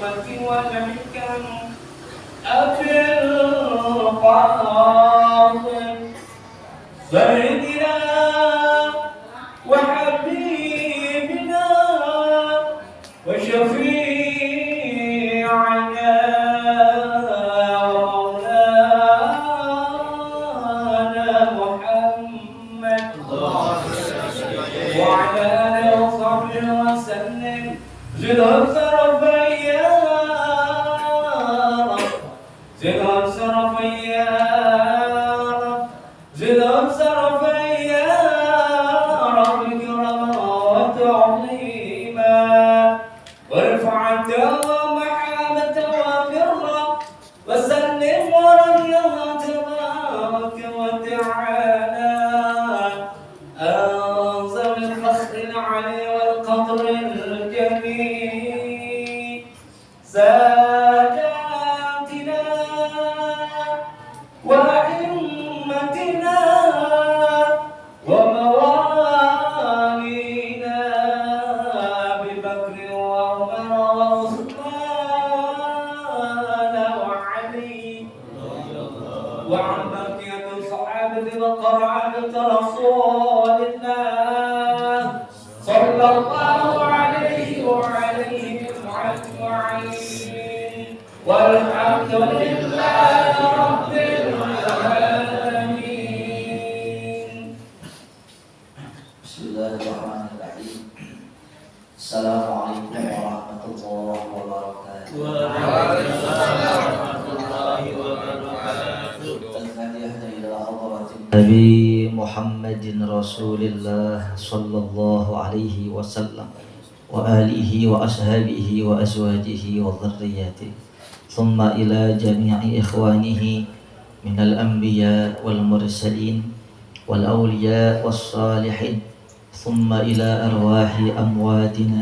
الحكمة والحكم أبي القاسم سيدنا وحبيبنا وشفيعنا ومولانا محمد وعلى آله وصحبه وسلم. زدهم شرفا يا رب، زدهم شرفا يا رب، زدهم شرفا يا رب كرما وتعظيما، وارفع ومحابة وبرا وسلم ورضيها تبارك وتعالى. أنزل الفخر العلي والقدر الجميل ساداتنا وأئمتنا وموالينا أبي بكر وعمر وعثمان وعلي وعن بقية الصحابة وقرابة رسول الله صلى الله عليه وعليهم أجمعين، والحمد لله رب العالمين. بسم الله الرحمن الرحيم. السلام عليكم ورحمة الله وبركاته. Waalaikumsalam warahmatullahi wabarakatuh. الفاتحة إلى حضرة النبي محمد رسول الله صلى الله عليه وسلم وآله وأصحابه وأزواجه وذرياته، ثم إلى جميع إخوانه من الأنبياء والمرسلين والأولياء والصالحين، ثم إلى أرواح أمواتنا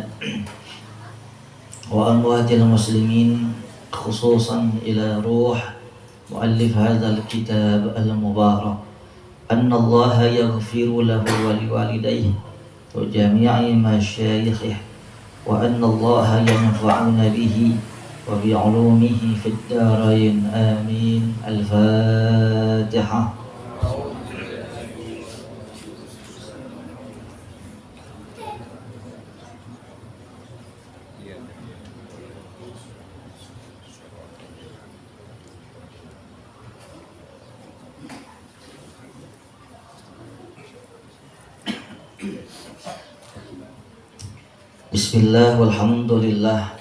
وأموات المسلمين، خصوصا إلى روح مؤلف هذا الكتاب المبارك، أن الله يغفر له ولوالديه وجميع مشايخه، وأن الله ينفعنا به وبعلومه في الدارين آمين. الفاتحة. Bismillah walhamdulillah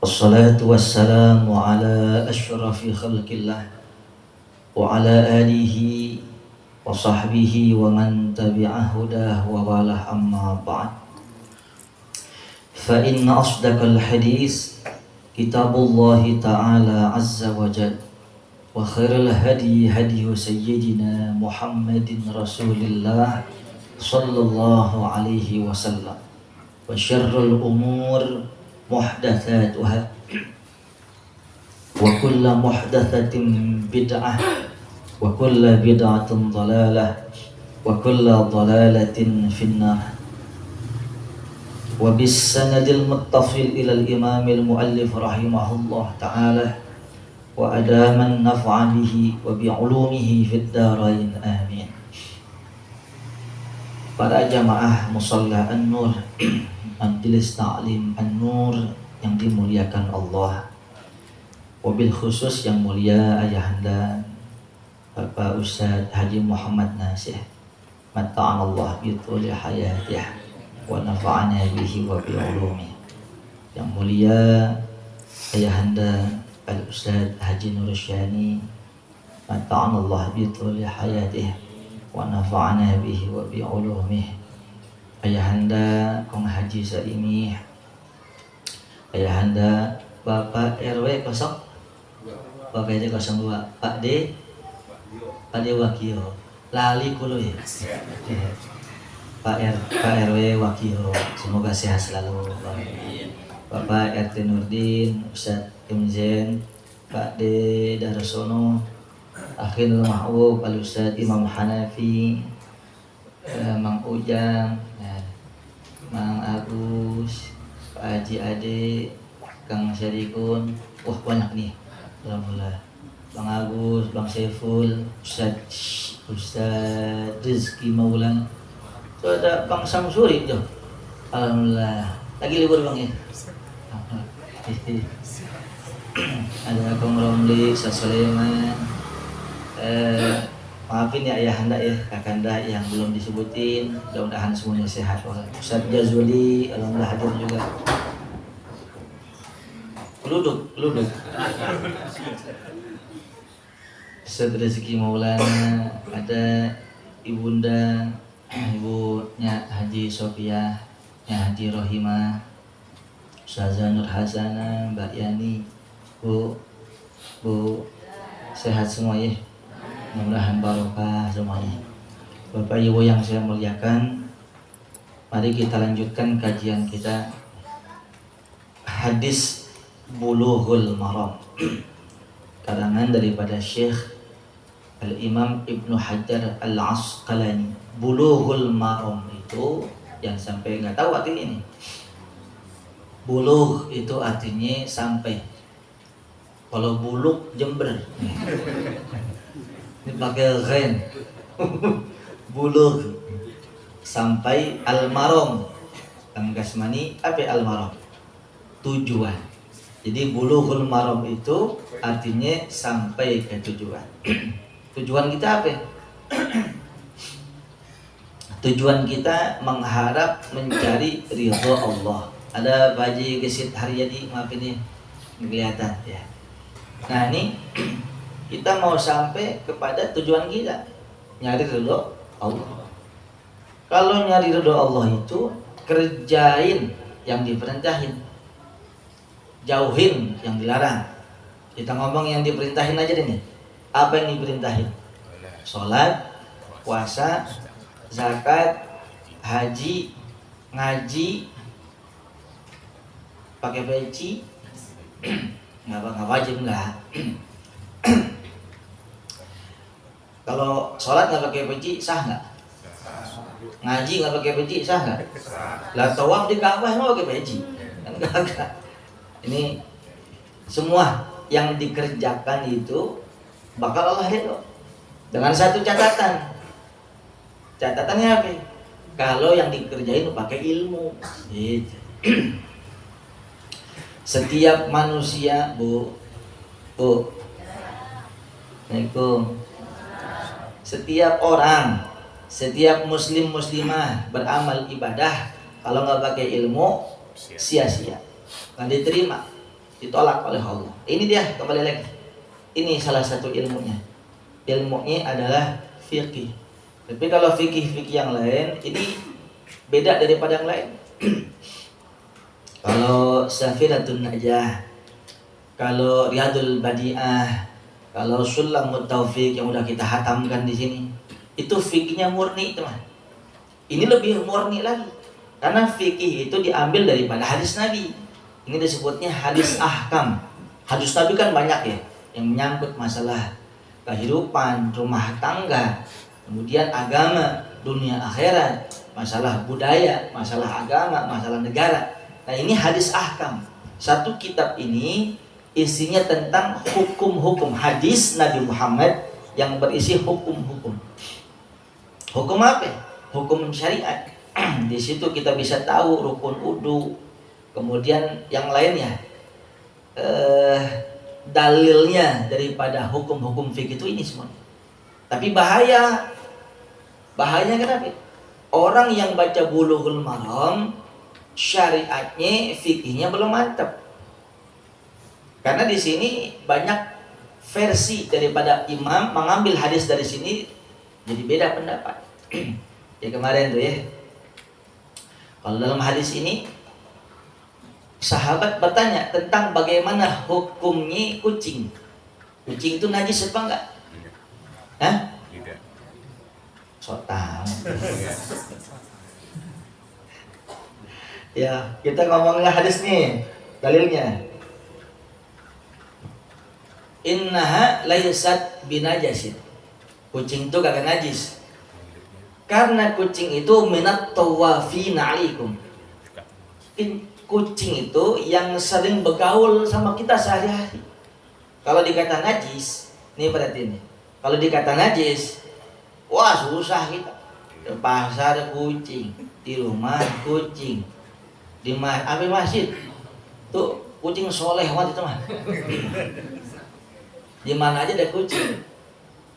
wassalatu wassalamu ala ashrafi khalqillah wa ala alihi wa sahbihi wa man tabi'ah hudah wa walah, amma ba'd. Fa inna asdaqal hadis kitabullahi ta'ala azza wa jal, wa khairal hadi hadi sayyidina Muhammadin rasulillah sallallahu alaihi wasallam, wa syarrul umur muhdatsatuha wa kullu muhdatsatin bid'ah wa kullu bid'atin dhalalah wa kullu dhalalatin finnar. Wa bis sanadil muttasil ila al-imam al-muallif rahimahullah ta'ala wa adaman naf'a bihi wa bi ulumihi fid darain amin. Para jamaah musalla An-Nur, Majelis Ta'lim An-Nur yang dimuliakan Allah, wabil khusus yang mulia Ayahanda Bapak Ustadz Haji Muhammad Nasih, mata'anallah bituli hayatih wa nafa'ana bihi wa bi'ulumi. Yang mulia Ayahanda Al-Ustadz Haji Nursyani, mata'anallah bituli hayatih wa nafa'ana bihi wa bi'ulumi. Ayahanda Kong Haji Saimi, Ayahanda Bapak RW 0, Bapak RW 02, Pak D Wakio, lali kulo ya. Pak RW Wakio, semoga sehat selalu. Bapak RT Nurdin, Ustadz Kimzen, Pak D Darsono, Akhil Mahbub, Al Ustadz Imam Hanafi, Mang Ujang, Mang Agus, Pak Haji Ade, Kang Syarikun, wah banyak nih. Alhamdulillah. Bang Agus, Bang Saiful, Ustaz Rizky Maulana. So ada Bang Samsuri tuh. Alhamdulillah. Lagi libur Bang ya. Ada Kang Romli, Ustaz Sulaiman. Maafin ya ayahanda ya, kakanda yang belum disebutin. Mudah-mudahan semuanya sehat. Ustaz Jazuli, alhamdulillah hadir juga. Luduk. Ustaz Rezeki Maulana, ada ibunda, ibunya Haji Sofia, Haji Rohimah, Ustazah Nur Hasana, Mbak Yani, Bu, sehat semua ya. Mudah-mudahan barokah semuanya. Bapak Ibu yang saya muliakan, mari kita lanjutkan kajian kita hadis Bulughul Maram karangan daripada Syekh Al-Imam Ibnu Hajar Al-Asqalani. Bulughul Maram itu yang sampai nggak tahu artinya ini. Bulugh itu artinya sampai. Kalau buluk Jember ini pakai ghain. Bulugh sampai al-maram. Kang Kasmani apa al-maram? Tujuan. Jadi bulughul maram itu artinya sampai ke tujuan. Tujuan kita apa? Tujuan kita mengharap mencari ridho Allah. Ada Pak Haji Gesit Haryadi, maaf ini kelihatan ya. Nah ini kita mau sampai kepada tujuan kita, nyari ridho Allah. Kalau nyari ridho Allah itu kerjain yang diperintahin, jauhin yang dilarang. Kita ngomong yang diperintahin aja deh nih. Apa yang diperintahin? Sholat, puasa, zakat, haji, ngaji, pakai peci, nggak wajib nggak. Kalau sholat nggak pakai peci sah nggak? Ngaji nggak pakai peci sah nggak? Lah tawaf di Ka'bah mau pakai peci? Kan enggak. Ini semua yang dikerjakan itu bakal Allah ridho dengan satu catatan. Catatannya apa? Kalau yang dikerjain pakai ilmu. Gitu. Setiap manusia, Bu. Assalamualaikum. Setiap orang, setiap muslim muslimah beramal ibadah, kalau nggak pakai ilmu sia-sia, nggak diterima, ditolak oleh Allah. Ini dia, kembali lagi. Ini salah satu ilmunya. Ilmunya adalah fikih. Tapi kalau fikih yang lain ini beda daripada yang lain. Kalau Safiratun Najah, kalau Riyadul Badi'ah, kalau Sulamut Taufiq yang udah kita hatamkan di sini, itu fikihnya murni teman. Ini lebih murni lagi, karena fikih itu diambil daripada hadis Nabi. Ini disebutnya hadis ahkam. Hadis Nabi kan banyak ya, yang menyangkut masalah kehidupan, rumah tangga, kemudian agama, dunia akhirat, masalah budaya, masalah agama, masalah negara. Nah ini hadis ahkam. Satu kitab ini isinya tentang hukum-hukum hadis Nabi Muhammad yang berisi hukum-hukum. Hukum apa? Hukum syariat. Di situ kita bisa tahu rukun wudu, kemudian yang lainnya, dalilnya daripada hukum-hukum fikih itu ini semua. Tapi bahayanya kenapa? Orang yang baca Bulughul Maram, syariatnya, fikihnya belum mantap. Karena di sini banyak versi daripada imam mengambil hadis dari sini, jadi beda pendapat. Ya kemarin tuh ya. Kalau dalam hadis ini sahabat bertanya tentang bagaimana hukumnya kucing. Kucing itu najis apa enggak? Hah? Tidak. So tahu. Ya, kita ngomongnya hadis nih, dalilnya. Innaha laysat binajasin. Kucing itu kagak najis. Karena kucing itu minat tawafina alaikum. kucing itu yang sering bergaul sama kita sehari-hari. Kalau dikata najis, nih perhatiin nih. Kalau dikata najis, wah susah kita. Di pasar kucing, di rumah kucing, di masjid tuh kucing soleh banget itu mah. Di mana aja ada kucing.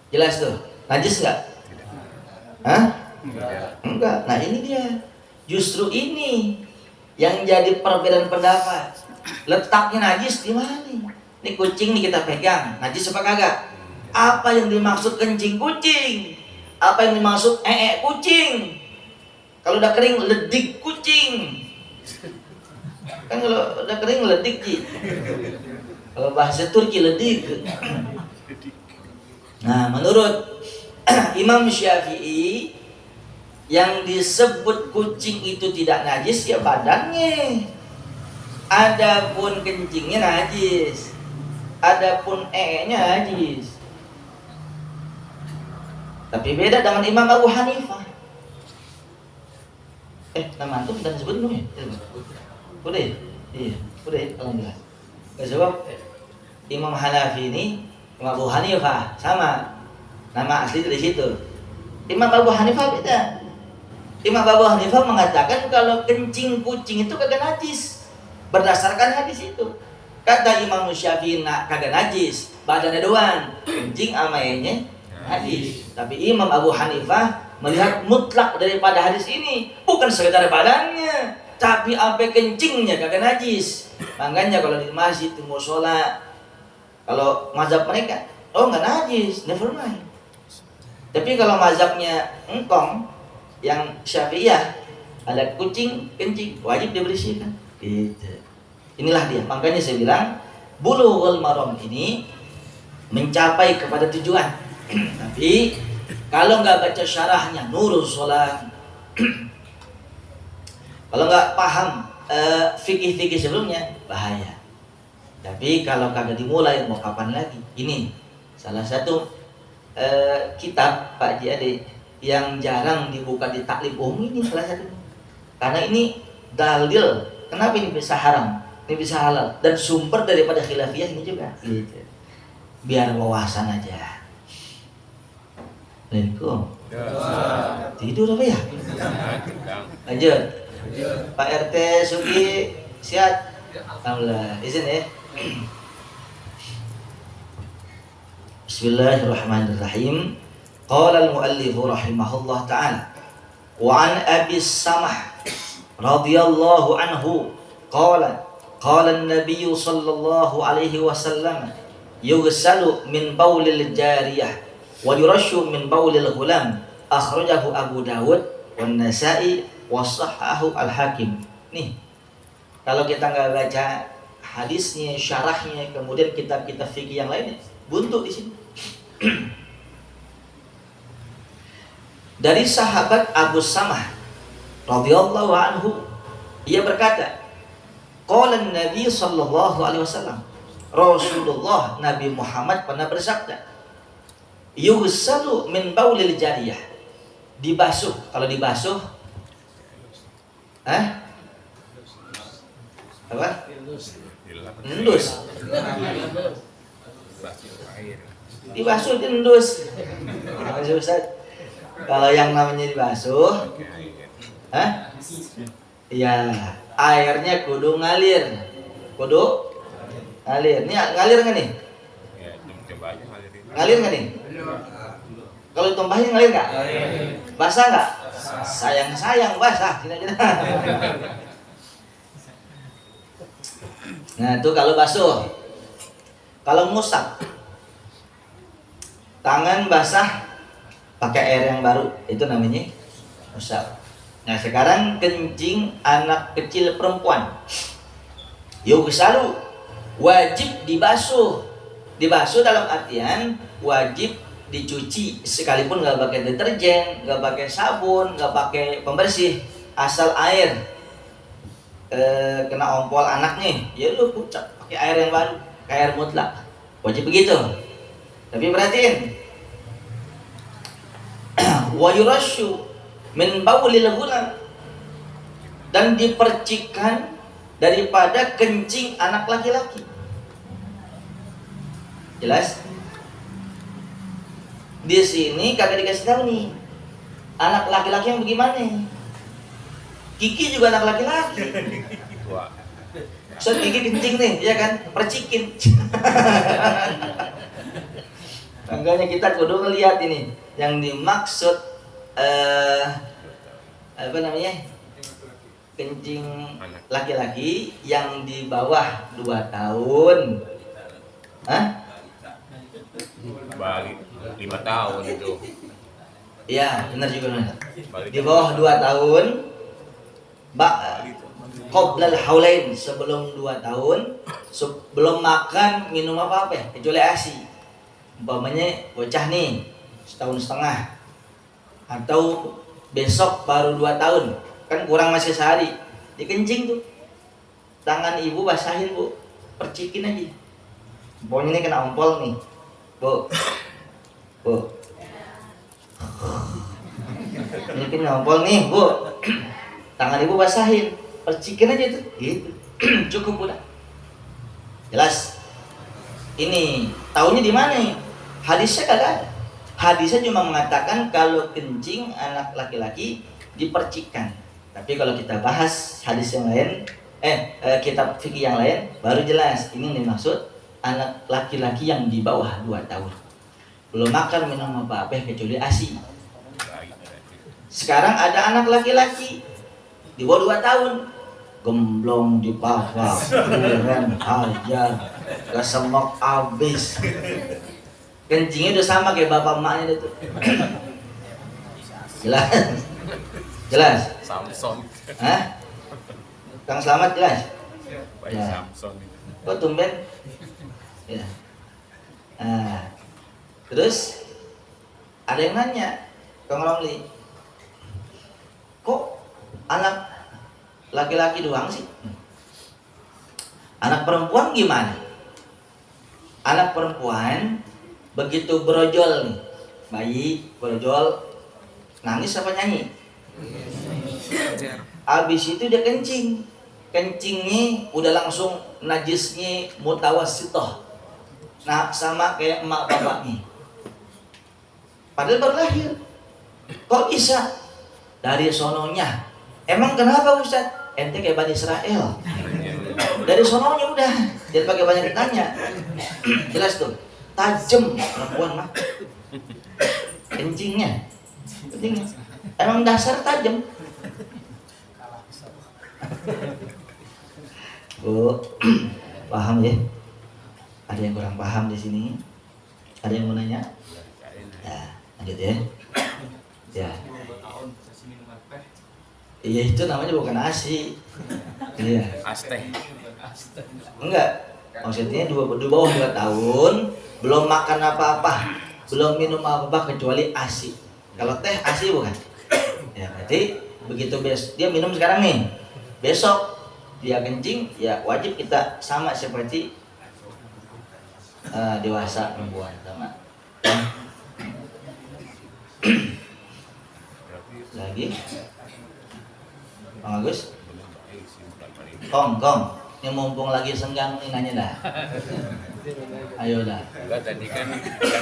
Jelas tuh, najis nggak? Hah? Enggak. Nah ini dia. Justru ini yang jadi perbedaan pendapat. Letaknya najis di mana? Ini kucing nih kita pegang, najis apa kagak? Apa yang dimaksud kencing kucing? Apa yang dimaksud kucing? Kalau udah kering ledik kucing. Kan kalau udah kering ledik Ji. Kalau bahasa Turki ledik. Nah, menurut Imam Syafi'i, yang disebut kucing itu tidak najis ya badannya. Adapun kencingnya najis. Adapun nya najis. Tapi beda dengan Imam Abu Hanifah. Nama antum dan sebut belum ya? Udah ya? Iya, udah ya, alhamdulillah. Sebab Imam Hanafi ini, Imam Abu Hanifah sama. Nama asli dari situ. Imam Abu Hanifah beda. Imam Abu Hanifah mengatakan kalau kencing kucing itu kagak najis berdasarkan hadis itu. Kata Imam Syafi'i kagak najis, badannya doang, kencing sama hadis. Tapi Imam Abu Hanifah melihat mutlak daripada hadis ini, bukan sekedar badannya, tapi sampai kencingnya kagak najis. Makanya kalau di masjid, di mushola, kalau mazhab mereka, oh nggak najis, never mind. Tapi kalau mazhabnya engkong yang Syafi'iyah, ada kucing kencing wajib dibersihkan. Gitu. Inilah dia. Makanya saya bilang Bulughul Maram ini mencapai kepada tujuan. Tapi kalau nggak baca syarahnya Nurul Sholat, kalau nggak paham fikih-fikih sebelumnya bahaya. Tapi kalau kagak dimulai mau kapan lagi? Ini salah satu kitab Pak Ji Ade yang jarang dibuka di taklim umum, ini salah satu. Karena ini dalil kenapa ini bisa haram, ini bisa halal, dan sumber daripada khilafiyah ini juga. Gitu. Biar wawasan aja. Assalamualaikum. Tidur apa ya? Lanjut. Pak RT Sugi siap. Alhamdulillah. Izin ya. Bismillahirrahmanirrahim. Qala al-muallif rahimahullah ta'ala wa an Abi Samah radhiyallahu anhu qala an-nabiy sallallahu alaihi wasallam yughsalu min baulil jariyah wa yurashu min baulil ghulam, akhrajahu Abu Dawud wan Nasa'i wa sahhahu al-Hakim. Nih, kalau kita nggak baca hadisnya, syarahnya, kemudian kitab-kitab fikih yang lainnya, buntu di sini. Dari sahabat Abu Samah radhiyallahu anhu, ia berkata, qala Nabi sallallahu alaihi wasallam, Rasulullah Nabi Muhammad pernah bersabda, yughsalu min baulil jariyah, dibasuh. Kalau dibasuh apa? Endus. Dibasuh itu endus. Kalau yang namanya dibasuh, iya, airnya kudu ngalir. Kudu ngalir. Ini ngalir nggak nih? Ngalir nggak nih? Kalau ditumpahin ngalir nggak? Basah nggak? Sayang basah. Nah itu kalau basuh. Kalau musab, tangan basah pakai air yang baru, itu namanya musab. Nah sekarang kencing anak kecil perempuan, yughsalu, wajib dibasuh. Dibasuh dalam artian wajib dicuci, sekalipun nggak pakai deterjen, nggak pakai sabun, nggak pakai pembersih, asal air kena ompol anaknya, ya lu pucat pakai air yang baru, kayak air mutlak, wajib begitu. Tapi perhatiin, wa yurashu min baulil ghulam, dan dipercikan daripada kencing anak laki-laki. Jelas? Di sini kagak dikasih tahu nih anak laki-laki yang bagaimana. Kiki juga anak laki-laki. So Kiki kencing nih, ya kan? Percikin. Makanya kita kudu ngelihat ini yang dimaksud apa namanya? Kencing laki-laki yang di bawah 2 tahun. Hah? Balik 5 tahun itu. Iya, benar juga benar. Di bawah 2 tahun, qoblal haulain, sebelum 2 tahun, sebelum makan minum apa-apa ya, kecuali ASI. Umpamanya bocah nih 1,5 tahun atau besok baru 2 tahun, kan kurang masih sehari, dikencing tuh, tangan ibu basahin bu, percikin aja. Umpamanya ini kena ompol nih, bu, ini kena ompol nih bu, tangan ibu basahin, percikin aja tuh, gitu. Cukup udah. Jelas. Ini tahunya di mana nih? Hadisnya kagak ada. Hadisnya cuma mengatakan kalau kencing anak laki-laki dipercikkan. Tapi kalau kita bahas hadis yang lain, kitab fikih yang lain, baru jelas ini yang dimaksud anak laki-laki yang di bawah 2 tahun. Belum makan minum apa-apa kecuali ASI. Sekarang ada anak laki-laki di bawah 2 tahun, gemblong di bawah, keren hajar, kesemok abis, kencingnya udah sama kayak bapak emaknya itu. Jelas, jelas. Samson. Hah? Kang Slamet jelas. Baik Ya. Samson. Kok tumben? Ya. Nah, terus ada yang nanya, Kang Romli, kok anak laki-laki doang sih? Anak perempuan gimana? Anak perempuan begitu brojol nih, bayi brojol, nangis apa nyanyi? Abis itu dia kencing, kencingnya udah langsung najisnya mutawassithah, nah sama kayak emak bapaknya. Padahal baru lahir, kok bisa? Dari sononya. Emang kenapa Ustaz? Ente kayak Bani Israel. Dari sononya udah, jangan pakai banyak ditanya. Jelas tuh, tajam perempuan mah. Kencingnya. Emang dasar tajam. Bu, paham ya? Ada yang kurang paham di sini? Ada yang mau nanya? Ya, lanjut ya. Ya. Iya itu namanya bukan ASI. Iya. Aste. Enggak. Maksudnya di bawah 2 tahun belum makan apa-apa, belum minum apa-apa kecuali ASI. Kalau teh ASI bukan? Ya berarti begitu dia minum sekarang nih, besok dia kencing, ya wajib kita sama seperti dewasa perempuan sama. Lagi, Bang Agus, Kong, ini mumpung lagi senggang nih nanya dah. Ayo dah. Enggak, tadi kan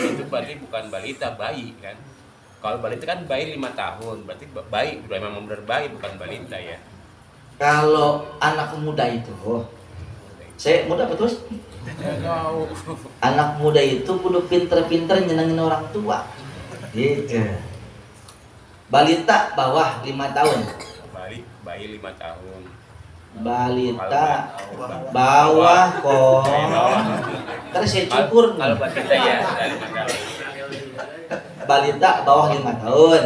itu berarti bukan balita, bayi kan. Kalau balita kan bayi 5 tahun, berarti bayi, memang benar bayi bukan balita ya. Kalau anak muda itu, saya muda betul? Anak muda itu kudu pinter-pinter nyenengin orang tua. Gitu. Balita bawah 5 tahun. Bayi 5 tahun. Balita bawah kok. Terus saya cukur. Kalau balita ya dari Manggarai. Balita bawah 5 tahun.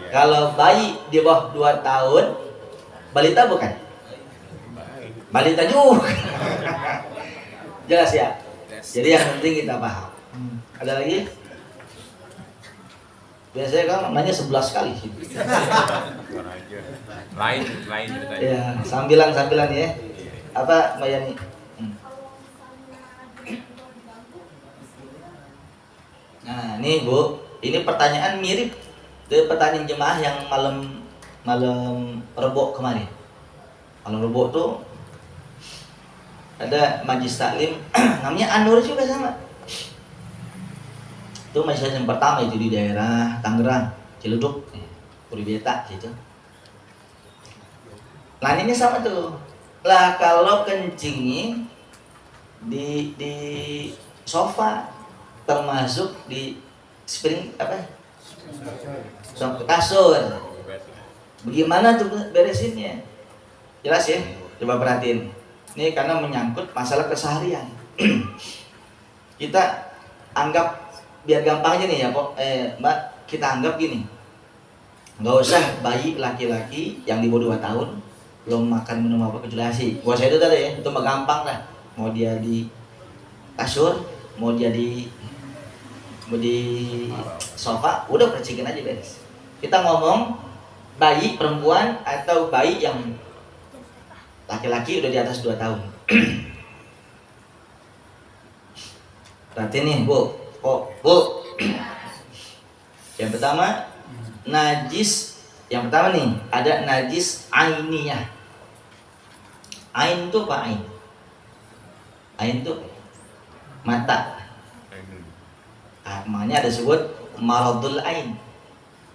Kalau bayi di bawah 2 tahun, balita bukan? Balita juga. Jelas ya? Jadi yang penting kita paham. Ada lagi? Biasanya kan nanya 11 kali sih. Lain ceritanya. Ya, sambilan ya. Apa Mbak Yani? Nah, nih Bu, ini pertanyaan mirip dari pertanyaan jemaah yang malam Rebo kemarin. Malam Rebo tuh ada majlis taklim namanya Anur juga sama. Itu majlis yang pertama itu di daerah Tangerang, Ciledug, Puribeta gitu. Nah ini sama tuh. Lah kalau kencingnya di sofa, termasuk di spring apa? Kasur. Bagaimana tuh beresinnya? Jelas ya? Coba perhatiin. Ini karena menyangkut masalah keseharian. Kita anggap biar gampang aja nih ya, Mbak. Kita anggap gini. Nggak usah bayi laki-laki yang di bawah 2 tahun belum makan minum apa kecuali ASI. Buat saya itu tadi ya, itu mah gampang lah. Mau dia di kasur, mau dia di sofa, udah percikin aja beres. Kita ngomong bayi perempuan atau bayi yang laki-laki udah di atas 2 tahun. Berarti nih Bu, Bu. Yang pertama najis, yang pertama nih ada najis ainiyah. Ain itu apa ain? Ain itu mata. Makanya ada sebut maradul ain,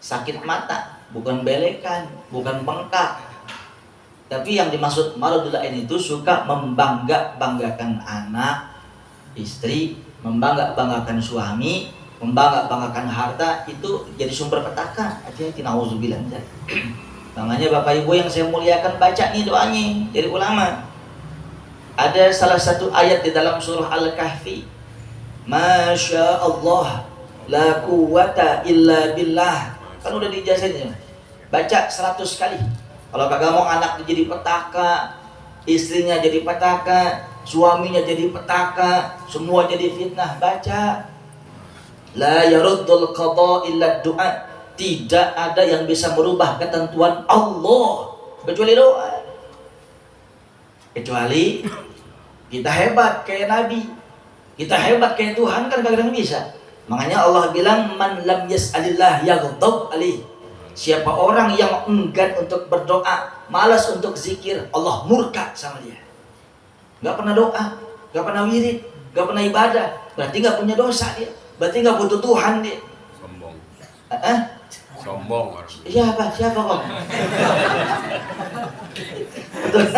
sakit mata, bukan belekan, bukan bengkak. Tapi yang dimaksud maradul ain itu suka membanggakan anak, istri, membanggakan suami, membanggakan harta, itu jadi sumber petaka. Hati-hati, nauzubillah. Makanya Bapak Ibu yang saya muliakan, baca nih doanya dari ulama. Ada salah satu ayat di dalam surah Al-Kahfi. Masya Allah, la quwata illa billah. Kan udah dijelasin, baca 100 kali. Kalau kagak mau anak jadi petaka, istrinya jadi petaka, suaminya jadi petaka, semua jadi fitnah, baca. La yaruddul qada illa du'a. Tidak ada yang bisa merubah ketentuan Allah kecuali doa. Kecuali kita hebat kayak Nabi, kita hebat kayak Tuhan, kan kagak bisa. Makanya Allah bilang man lam yas'alillah yaghdab alaih. Siapa orang yang enggan untuk berdoa, malas untuk zikir, Allah murka sama dia. Gak pernah doa, gak pernah wirid, gak pernah ibadah, berarti gak punya dosa dia, berarti gak butuh Tuhan dia. Sombong. Sombong. Iya apa? Siapa kok? Betul.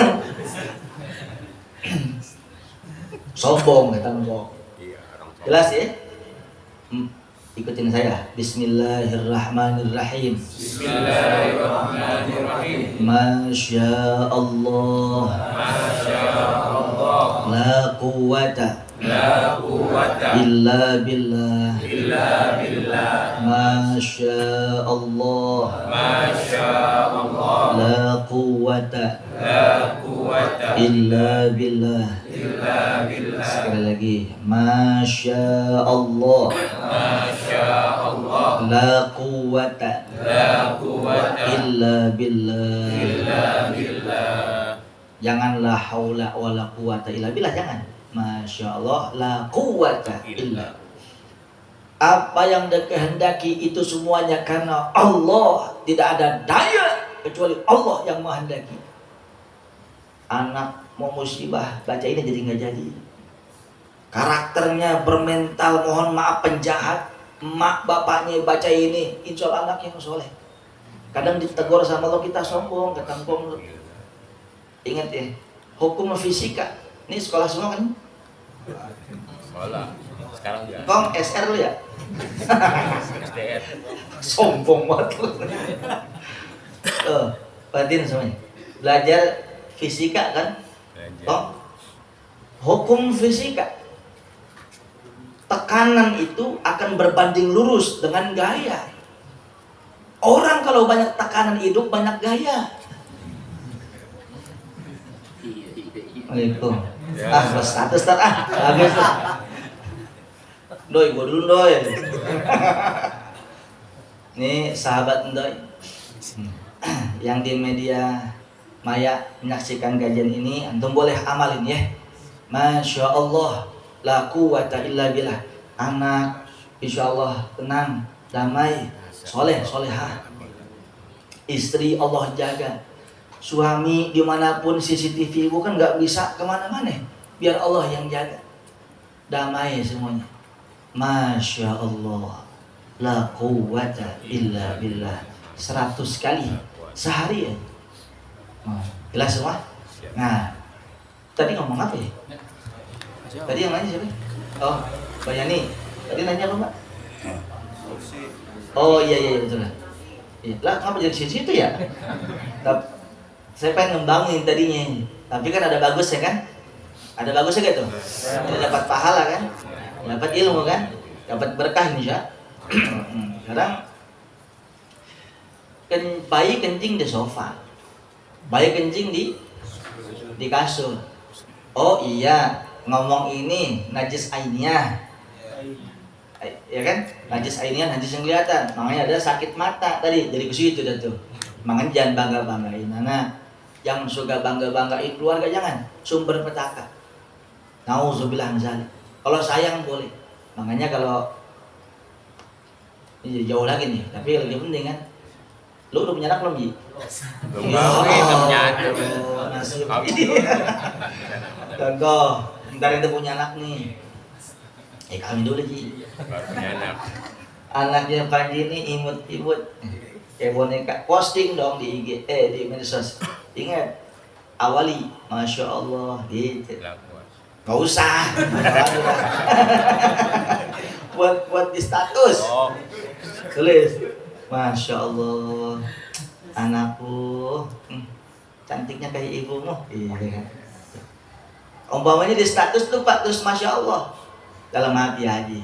Sombong kata Mbok. Jelas ya? Ikutin saya. Bismillahirrahmanirrahim. Bismillahirrahmanirrahim. Masya Allah. Masya Allah. La quwwata. La quwwata Illa billah. illa billah. Masya Allah. Masya Allah. La quwwata La quwwata illa billah. illa billah. Sekali lagi. Masya Allah. Masya Allah. La quwwata La quwwata illa billah. illa billah. Jangan la haula wala quwwata illa billah, jangan. Masya Allah, la quwwata illa. Apa yang dikehendaki itu semuanya karena Allah. Tidak ada daya kecuali Allah yang menghendaki. Anak mau musibah, baca ini jadi nggak jadi. Karakternya bermental, mohon maaf, penjahat. Emak bapaknya baca ini, insya Allah anak yang soleh. Kadang ditegur sama Allah, kita sombong, kata Mpong. Ingat ya, hukum fisika. Ini sekolah semua kan? Sekolah. Sekarang ya. Kong SR lu ya? SDR. Sombong banget lu. Perhatiin semuanya. Belajar fisika kan? Kong, hukum fisika. Tekanan itu akan berbanding lurus dengan gaya. Orang kalau banyak tekanan hidup, banyak gaya. Waalaikumsalam. Status habis tuh. Doi, gua dulu doi. Nih sahabat doi, yang di media maya menyaksikan kajian ini, antum boleh amalin ya. Masya Allah, la quwwata illa billah. Anak, insya Allah tenang, damai, soleh, solehah. Istri Allah jaga. Suami dimanapun CCTV bukan nggak bisa kemana-mana, biar Allah yang jaga. Damai semuanya. Masya Allah, la quwwata illa billah. 100 kali sehari ya. Jelas semua? Nah, tadi ngomong apa ya? Tadi yang nanya siapa? Oh, Mbak Yani. Tadi nanya apa, Mbak? Oh iya betul. Iya. Lah kenapa jadi situ ya? Saya pengen ngembangin tadinya, tapi kan ada bagus ya kan? Ada bagusnya gitu. Jadi dapat pahala kan? Dapat ilmu kan? Dapat berkah nih ya. Sekarang bayi kencing di sofa, bayi kencing di kasur. Oh iya, ngomong ini najis ainiyah, ya kan? Najis ainiyah, najis yang kelihatan. Makanya ada sakit mata tadi. Jadi ke situ dah tuh. Makanya jangan bangga-banggain anak. Yang suka bangga-banggain keluarga jangan. Sumber petaka. Nauzubillah min dzalik. Kalau sayang boleh. Makanya kalau ini jauh lagi nih, tapi lebih penting kan. Lu udah punya anak belum, Ji? Belum mau punya anak. Nasib. Contoh, ntar itu punya anak nih. Kawin dulu, Ji. Baru punya anak. Anaknya Panji ini imut-imut. Kayak boneka. Posting dong di IG, di medsos. Ingat, awali, Masya Allah, gitu. Gak usah. buat di status. Oh. Tulis, Masya Allah, anakku cantiknya kayak ibumu. Iya. Umpamanya di status tuh Pak, terus Masya Allah dalam hati aja.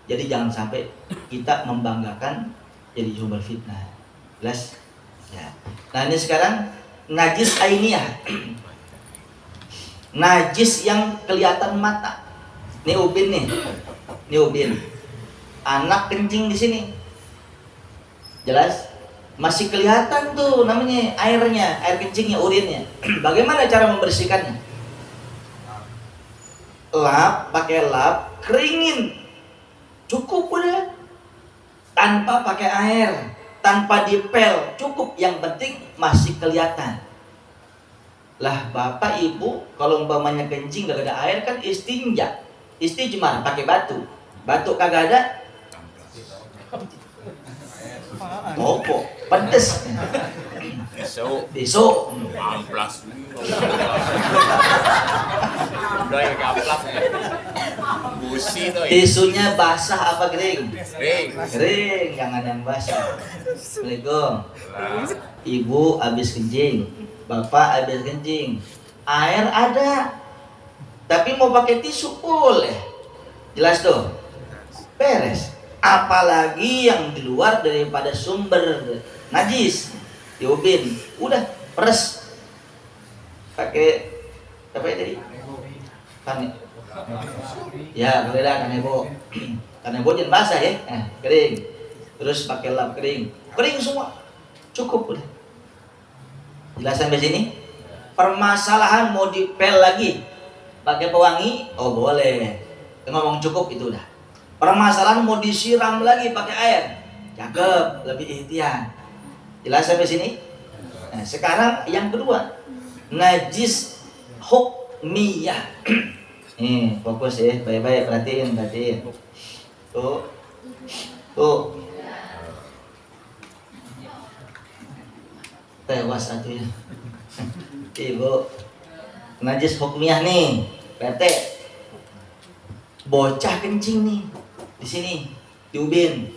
Jadi jangan sampai kita membanggakan jadi sumber fitnah. Jelas? Ya. Nah ini sekarang najis ainiyah. Najis yang kelihatan mata. Ini Ubin nih. Ini Ubin. Anak kencing di sini. Jelas? Masih kelihatan tuh namanya airnya, air kencingnya, urinnya. Bagaimana cara membersihkannya? Lap, pakai lap, keringin. Cukup udah. Tanpa pakai air, tanpa dipel, cukup. Yang penting masih kelihatan. Lah bapak ibu kalau umpamanya kencing gak ada air kan istinja, istijmar pakai batu, batu kagak ada, topo, pedes, tisu, Amplas. Udah yang amplas. Busi tuh. tisunya basah apa kering? Kering. Kering, jangan yang basah. Assalamualaikum. Ibu habis kencing, bapak habis kencing, air ada, tapi mau pakai tisu boleh. Jelas tuh, beres. Apalagi yang di luar daripada sumber najis, diubin, udah peres. Pakai apa ya tadi? Kan ya, boleh lah kanebo. Kanebo jangan basah ya, kering. Terus pakai lap kering, kering semua, cukup udah. Jelas sampai sini? Permasalahan mau dipel lagi pakai pewangi, oh boleh. Ngomong cukup itu udah. Permasalahan mau disiram lagi pakai air, cakep, lebih ikhtiar. Jelas sampai sini? Nah, sekarang yang kedua, najis hukmiyah. Nih, fokus ya, baik-baik perhatiin. Tuh. Tewas satunya. Ibu, najis hukmiyah nih, PT. Bocah kencing nih di sini, di ubin.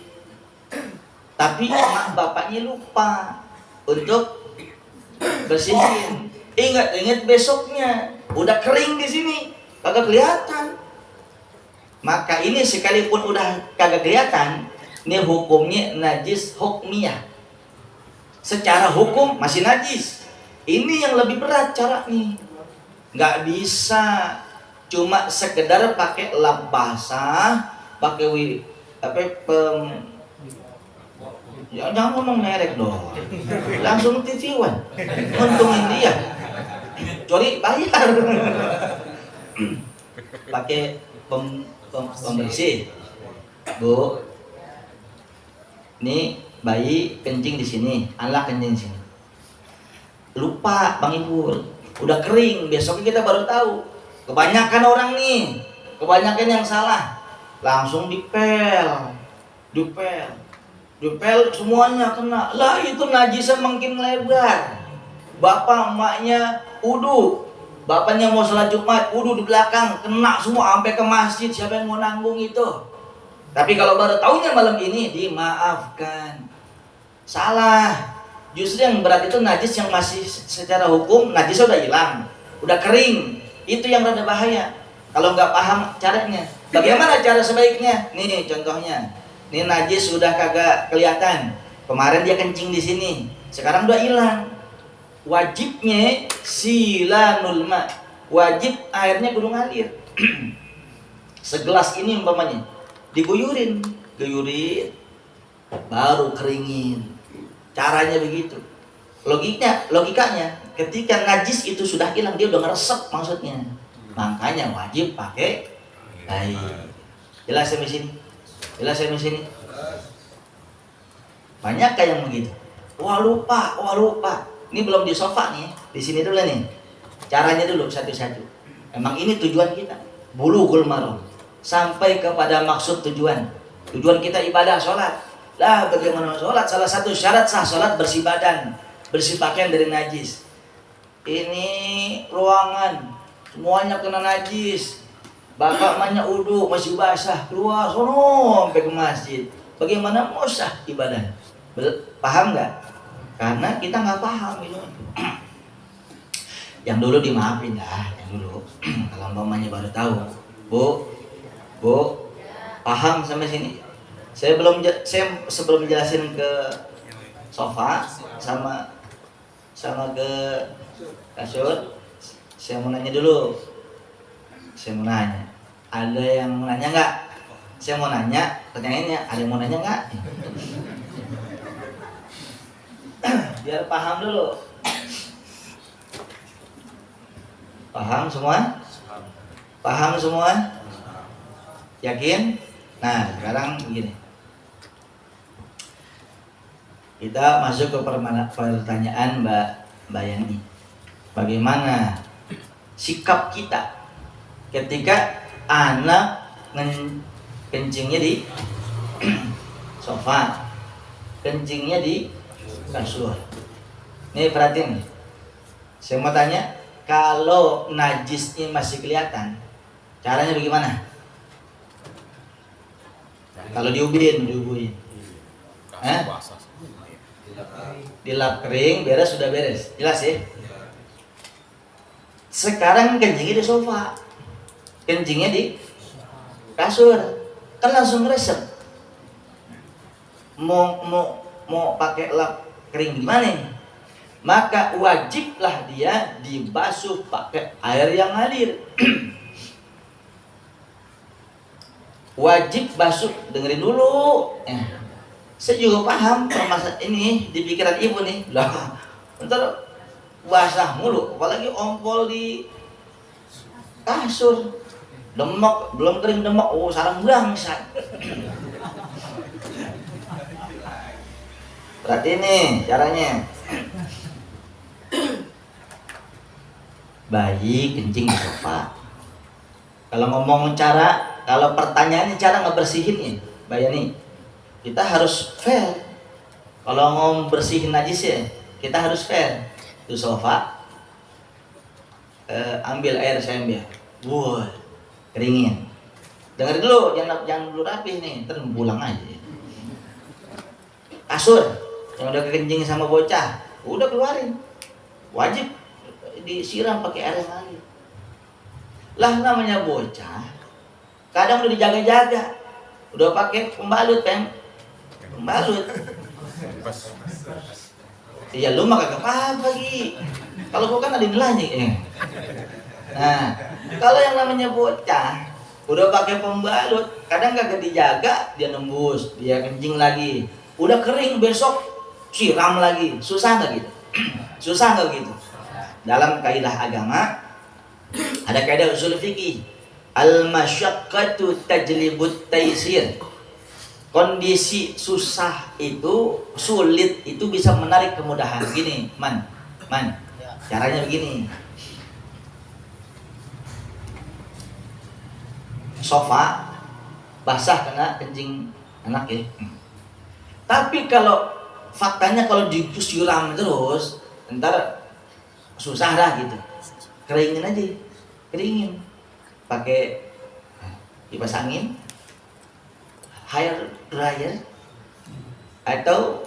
Tapi mak bapaknya lupa untuk bersihin. Ingat besoknya udah kering di sini, kagak kelihatan. Maka ini sekalipun udah kagak kelihatan, ini hukumnya najis hukmiyah. Secara hukum masih najis. Ini yang lebih berat cara nih. Nggak bisa cuma sekedar pakai lap basah, pakai jangan ngomong merek dong. Langsung TV One. Untungin dia. Curi bayar. Pakai pembersih. Bu. Nih bayi kencing di sini, anak kencing di sini. Lupa Bang Ibu, udah kering, besoknya kita baru tahu. Kebanyakan orang nih, kebanyakan yang salah, langsung dipel semuanya kena. Lah itu najisnya makin lebar. Bapak emaknya udu, bapaknya mau sholat Jumat udu di belakang, kena semua sampai ke masjid. Siapa yang mau nanggung itu? Tapi kalau baru tahunya malam ini, dimaafkan. Salah. Justru yang berat itu najis yang masih secara hukum najis udah hilang, udah kering. Itu yang rada bahaya. Kalau nggak paham caranya, bagaimana cara sebaiknya? Nih contohnya, nih najis sudah kagak kelihatan. Kemarin dia kencing di sini, sekarang udah hilang. Wajibnya silanul ma, wajib airnya kudu ngalir. Segelas ini umpamanya diguyurin, baru keringin. Caranya begitu. Logikanya ketika najis itu sudah hilang, dia udah ngeresep maksudnya. Makanya wajib pakai air. Jelas sampai sini? Banyak kayak yang begitu. Wah lupa. Ini belum di sofa nih, di sini dulu nih. Caranya dulu satu-satu. Emang ini tujuan kita, bulughul maram, sampai kepada maksud tujuan. Tujuan kita ibadah sholat. Lah bagaimana sholat? Salah satu syarat sah sholat bersih badan, bersih pakaian dari najis. Ini ruangan semuanya kena najis. Bapak emaknya udu masih basah, keluar sono sampai ke masjid. Bagaimana mau sah ibadah? Paham nggak? Karena kita nggak paham itu. Yang dulu dimaafin dah, yang dulu. Kalau mamanya baru tahu, bu, paham sampai sini. Saya sebelum jelasin ke sofa sama ke kasur, saya mau nanya dulu. Ada yang mau nanya nggak? Saya mau nanya, pertanyaannya ada yang mau nanya nggak? Biar paham dulu. Paham semua? Yakin? Nah sekarang begini, kita masuk ke pertanyaan Mbak Yani. Bagaimana sikap kita ketika anak kencingnya di sofa, kencingnya di kasur? Nih perhatiin, saya mau tanya, kalau najisnya masih kelihatan, caranya bagaimana? Kalau diubuin, dilap kering, beres, sudah beres, jelas ya. Sekarang kencingnya di sofa, kencingnya di kasur, kan langsung resep. Mau pakai lap kering gimana? Maka wajiblah dia dibasuh pakai air yang ngalir. Wajib basuh, dengerin dulu. Saya juga paham permasalahan ini di pikiran ibu nih. Lah, ntar basah mulu, apalagi ompol di kasur. Demek, belum kering demek, sarang bangsat. Berarti ini caranya. Bayi kencing di sofa. Kalau ngomong cara, kalau pertanyaannya cara ngebersihinnya, bayani, kita harus fair. Kalau mau bersihin najis ya, kita harus fair. Di sofa, ambil air saya ambil, keringin. Dengar dulu, jangan dulu rapih nih, ntar pulang aja. Kasur yang udah kekencing sama bocah, udah keluarin, wajib disiram pakai air yang ngalir. Lah namanya bocah, kadang udah dijaga-jaga, udah pakai pembalut pembalut. Iya lu mah kagak apa-apa Gi. Kalau gua kan ada nilainya. Nah, kalau yang namanya bocah udah pakai pembalut, kadang kagak dijaga, dia nembus, dia kencing lagi, udah kering besok siram lagi, susah nggak gitu? Susah nggak gitu? Dalam kaidah agama ada kaidah usul fikih, al-masyaqqatu tajlibut taisir. Kondisi susah itu, sulit itu bisa menarik kemudahan. Gini, man, caranya begini. sofa basah kena kencing anak ya. Tapi kalau faktanya kalau disiram terus ntar susah dah gitu. Keringin aja, keringin pakai kipas angin, hair dryer atau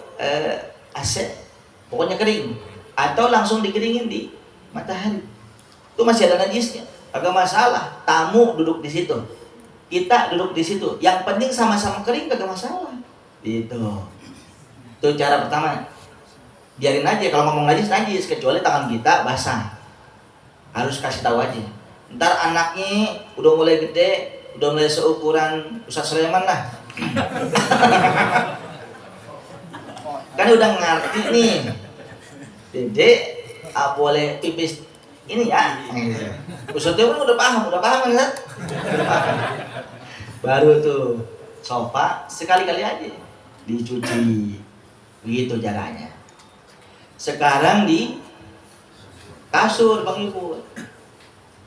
AC, pokoknya kering, atau langsung dikeringin di matahari. Itu masih ada najisnya, agak masalah. Tamu duduk di situ, kita duduk di situ, yang penting sama-sama kering kagak masalah. Itu cara pertama. Biarin aja kalau ngomong najis, kecuali tangan kita basah. Harus kasih tahu aja. Ntar anaknya udah mulai gede, udah mulai seukuran Ustaz Sulaiman lah. Kan udah ngerti nih. Dede, boleh pipis ini ya. Ustaz Sulaiman udah paham kan Ustaz? Baru tuh sofa sekali-kali aja dicuci. Begitu caranya. Sekarang di kasur Bang Ibu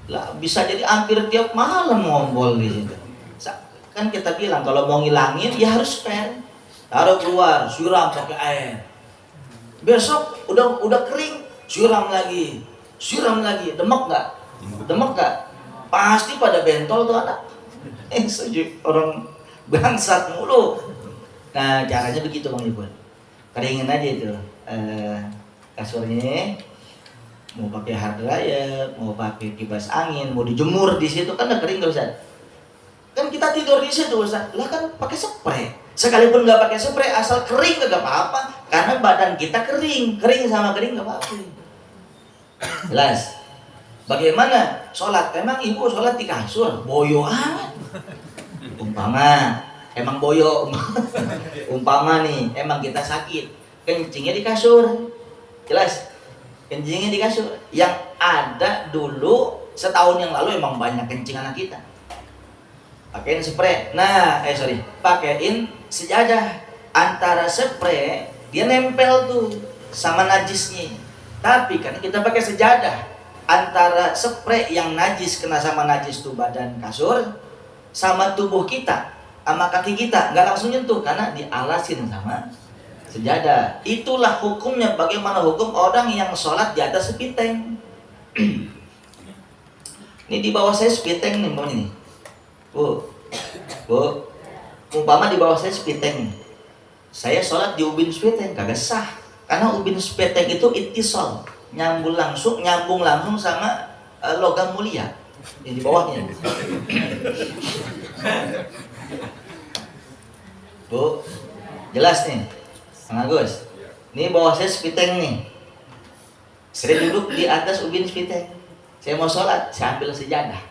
lah bisa jadi hampir tiap malam ngompol di situ. Kan kita bilang kalau mau ngilangin ya harus spare, taruh keluar, siram pakai air. Besok udah kering, siram lagi, demek nggak? Pasti pada bentol tuh anak. Orang bangsat mulu. Nah caranya begitu Bang Ibu, keringin aja itu kasurnya. Mau pakai hair dryer, mau pakai kipas angin, mau dijemur di situ kan udah kering nggak Ustaz? Kan kita tidur di situ Ustaz, lah kan pakai spray. Sekalipun nggak pakai spray, asal kering nggak apa-apa, karena badan kita kering sama kering nggak apa-apa. Jelas? Bagaimana sholat? Emang ibu sholat di kasur, boyo amat. Emang boyo, umpama nih, emang kita sakit, kencingnya di kasur, jelas? Kencingnya di kasur. Yang ada dulu setahun yang lalu emang banyak kencing anak kita. Pakein spray. Pakein sejadah. Antara spray dia nempel tuh sama najisnya. Tapi karena kita pakai sejadah, antara spray yang najis kena sama najis tuh badan kasur sama tubuh kita, sama kaki kita nggak langsung nyentuh karena dialasin sama sejadah. Itulah hukumnya. Bagaimana hukum orang yang sholat di atas sepiteng? Ini di bawah saya sepiteng nih, nih. Bu, umpama di bawah saya sepiteng. Saya sholat di ubin sepiteng, kagak sah. Karena ubin sepiteng itu ittisal, nyambung langsung sama logam mulia. Ini di bawahnya. Bu, jelas nih. Kang Agus, ini bawah saya sepiteng nih. Saya duduk di atas ubin sepiteng. Saya mau sholat, saya ambil sejadah,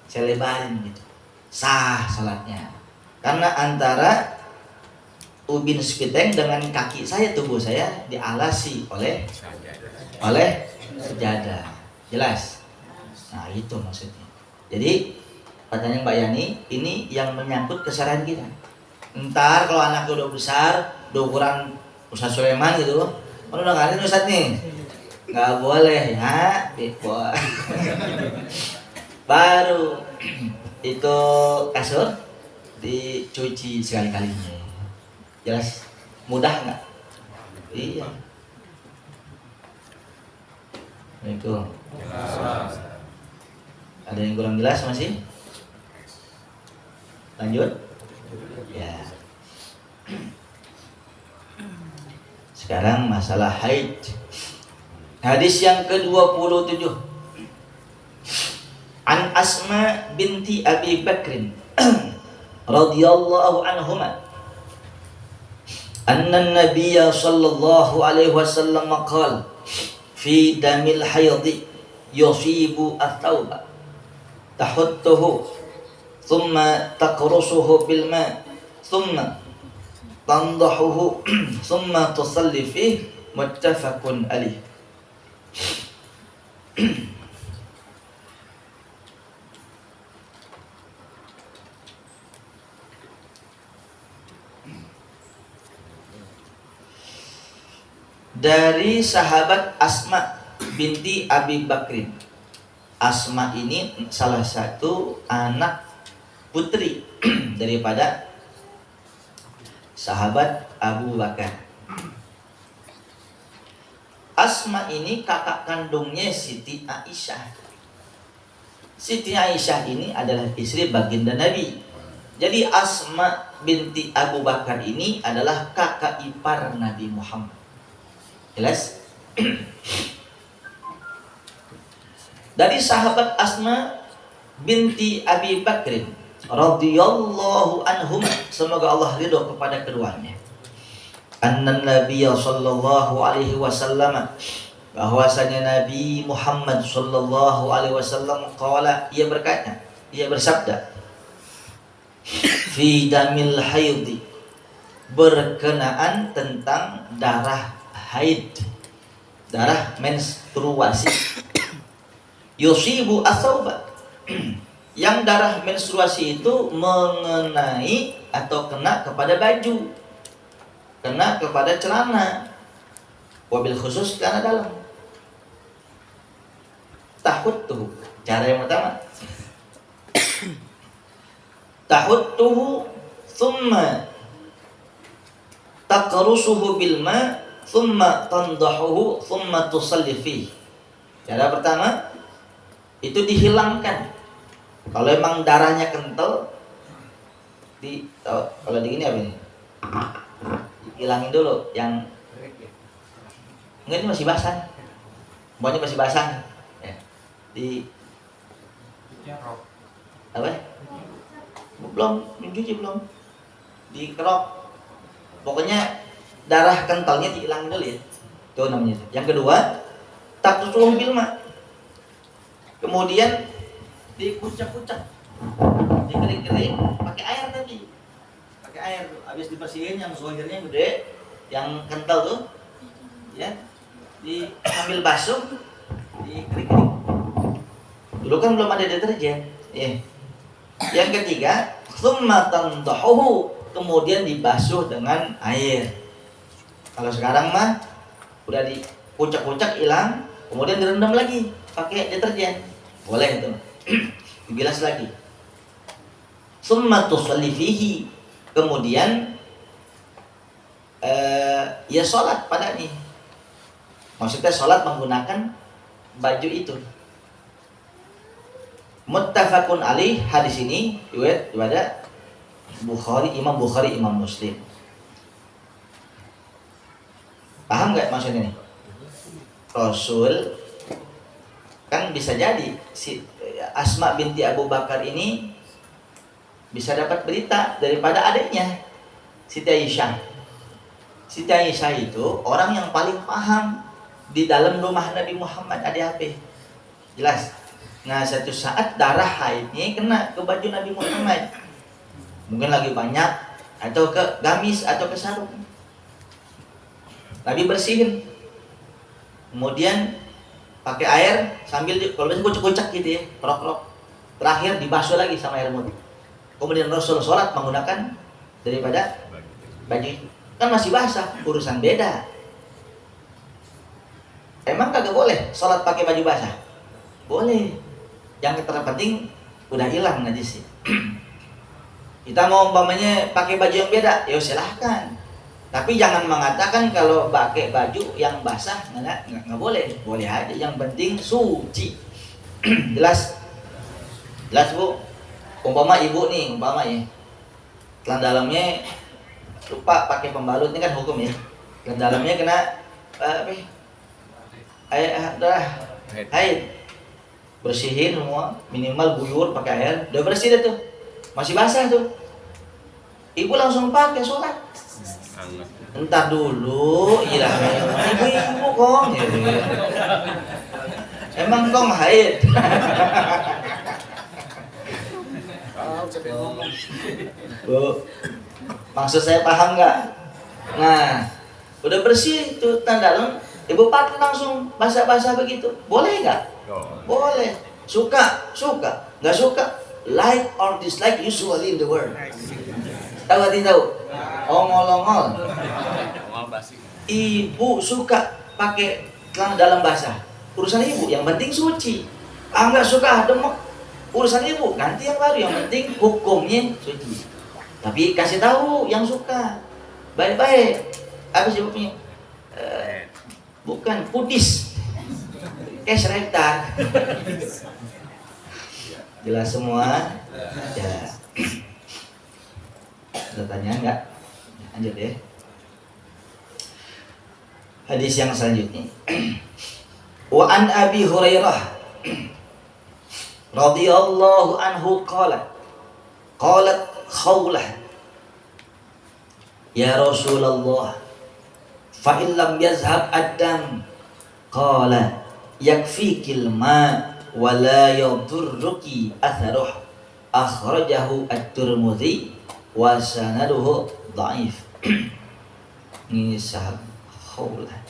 saya lebarin gitu. Sah sholatnya. Karena antara ubin sepiteng dengan kaki saya, tubuh saya dialasi oleh sejadah. Jelas? Nah itu maksudnya. Jadi pertanyaan Mbak Yani, ini yang menyangkut kesalahan kita. Ntar kalau anaknya udah besar, udah ukuran Ustaz Sulaiman gitu, udah ngarin Ustaz nih, nggak boleh ya, baru itu kasur dicuci sekali-kalinya. Jelas? Mudah nggak? Iya. Itu. Ada yang kurang jelas masih? Lanjut? Ya. Sekarang masalah haid. Hadis yang ke-27. An Asma binti Abi Bakrin radhiyallahu anhuma anna an-nabiy sallallahu alaihi wasallam qala fi damil hayd yusibu ath-thawba tahuttuhu thumma taqrusuhu bil ma thumma tandahuhu thumma tusalli fihi muttafaqun alaih. Dari sahabat Asma binti Abi Bakrin. Asma ini salah satu anak putri daripada sahabat Abu Bakar. Asma ini kakak kandungnya Siti Aisyah. Siti Aisyah ini adalah istri baginda Nabi. Jadi Asma binti Abu Bakar ini adalah kakak ipar Nabi Muhammad. Jelas? Dari sahabat Asma binti Abi Bakrin radhiyallahu anhum, semoga Allah ridho kepada keduanya. Anna Nabiyya sallallahu alaihi wasallam, bahwasanya Nabi Muhammad sallallahu alaihi wasallam qala, ia berkata, ia bersabda, fi damil haid, berkenaan tentang darah haid, darah menstruasi. Yusibu as-sauba, yang darah menstruasi itu mengenai atau kena kepada baju, kena kepada celana, wabil khusus celana dalam. Tahuttuhu, cara yang pertama, tahuttuhu thumma taqrusuhu bil ma thumma tandahuhu thumma tusalli fihi. Cara pertama itu dihilangkan. Kalau emang darahnya kental, kalau di ini apa ini? Hilangin dulu yang enggak, ini masih basah. Bawahnya masih basah. Ya. Di apa? Belum, mencuci belum. Dikerok. Pokoknya darah kentalnya dihilangin dulu ya. Itu namanya. Yang kedua, taqsuhu bil ma. Kemudian dikucak-kucak, dikering-kering pakai air tadi, pakai air. Habis dibersihin yang sohirnya gede, yang kental tuh, ya, diambil basuh, dikering-kering. Dulu kan belum ada deterjen. Ya. Yang ketiga, tsumma tandahuhu, kemudian dibasuh dengan air. Kalau sekarang mah udah dikucak-kucak hilang, kemudian direndam lagi pakai deterjen. Boleh itu. Dibilas lagi. Summa tusalli fihi, kemudian ya sholat padanya. Maksudnya sholat menggunakan baju itu. Muttafaqun alaih, hadis ini riwayat daripada Bukhari, Imam Muslim. Paham nggak maksudnya nih? Rasul kan bisa jadi si Asma binti Abu Bakar ini bisa dapat berita daripada adiknya Siti Aisyah. Siti Aisyah itu orang yang paling paham di dalam rumah Nabi Muhammad, ada apa? Jelas. Nah, satu saat darah haidnya kena ke baju Nabi Muhammad. Mungkin lagi banyak atau ke gamis atau ke sarung. Nabi bersihin. Kemudian pakai air sambil kalau bisa kucek-kucek gitu ya, kerok-kerok. Terakhir dibasuh lagi sama air mutih. Kemudian Rasul sholat menggunakan daripada baju itu. Kan masih basah, urusan beda. Emang kagak boleh sholat pakai baju basah? Boleh. Yang terpenting udah hilang najisnya. Kita mau umpamanya pakai baju yang beda, ya silahkan. Tapi jangan mengatakan kalau pakai baju yang basah nggak boleh. Boleh aja, yang penting suci. Jelas? Jelas Bu? Umpama ibu nih, umpama ya, celana dalamnya lupa pakai pembalut, ini kan hukum ya. Celana dalamnya kena haid. Bersihin semua, minimal guyur pakai air. Udah bersih deh tuh, masih basah tuh. Ibu langsung pakai sholat. Entar dulu, ibu kong ya. Emang kong haid? Bu, maksud saya paham nggak? Nah, udah bersih tuh dalam, ibu pakai langsung basah-basah begitu, boleh nggak? Boleh. Suka, nggak suka, like or dislike usually in the world. Tahu atau tahu? Ongol-ongol. Ibu suka pakai celana dalam basah, urusan ibu, yang penting suci. Nggak suka demek, urusan ibu ganti yang baru, yang penting hukumnya suci. Tapi kasih tahu yang suka baik-baik. Apa sih ibunya? Bukan pudis, cash rektar. Jelas semua? Ya. Ada tanya enggak? Lanjut ya. Hadis yang selanjutnya. Wa an Abi Hurairah radhiyallahu anhu qalat Khawlah ya Rasulullah fa in lam yazhab ad-dam qala yakfikil ma wa la yadurruki atharuh akhrajahu at-Tirmidzi wa sanaduhu dhaif. Ini sahab Khawlah.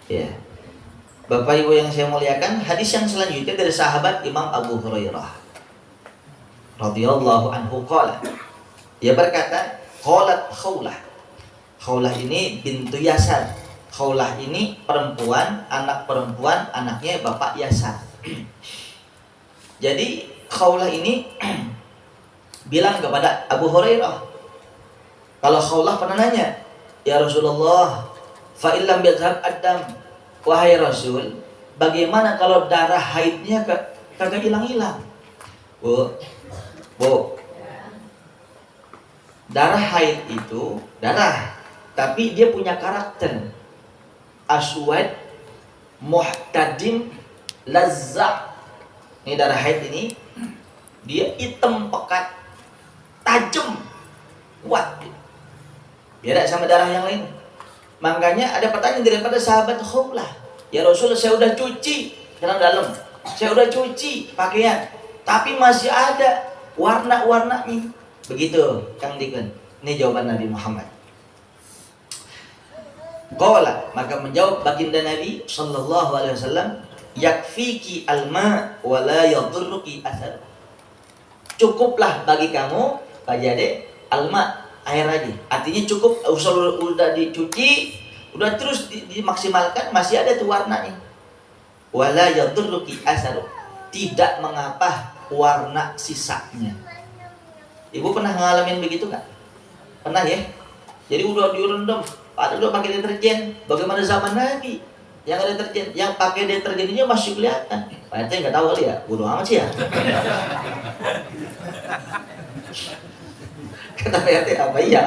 Ya, Bapak Ibu yang saya muliakan, hadis yang selanjutnya dari sahabat Imam Abu Hurairah radhiyallahu anhu qala. Dia berkata, qalat Khawlah. Khawlah ini bintu Yasar. Khawlah ini perempuan, anak perempuan, anaknya Bapak Yasar. Jadi Khawlah ini bilang kepada Abu Hurairah. Kalau Khawlah pernah nanya, ya Rasulullah, fa illam yadhhab ad-dam, wahai Rasul, bagaimana kalau darah haidnya kagak hilang-hilang? Bu, darah haid itu darah, tapi dia punya karakter aswad, muhtadim, lazza. Ini darah haid ini dia hitam pekat, tajam, kuat. Beda sama darah yang lain. Makanya ada pertanyaan daripada sahabat Khawlah, ya Rasul, saya udah cuci dalam, saya udah cuci pakaian, tapi masih ada warna-warnanya. Begitu Kang Dikun. Ini jawaban Nabi Muhammad. Qala, maka menjawab baginda Nabi sallallahu alaihi wasallam, yakfiki alma wa la yadurruki athar. Cukuplah bagi kamu, Pak Jade, alma, air aja. Artinya cukup, udah dicuci, udah terus dimaksimalkan, masih ada tuh warnanya. Wala yadurruki asaru, tidak mengapa warna sisanya. Ibu pernah ngalamin begitu nggak? Pernah ya? Jadi udah direndam, padahal udah pakai deterjen. Bagaimana zaman Nabi? Yang ada deterjen, yang pakai deterjennya masih kelihatan. Pak RT nggak tahu kali ya, bodo amat sih ya. Kata Pak RT apa iya?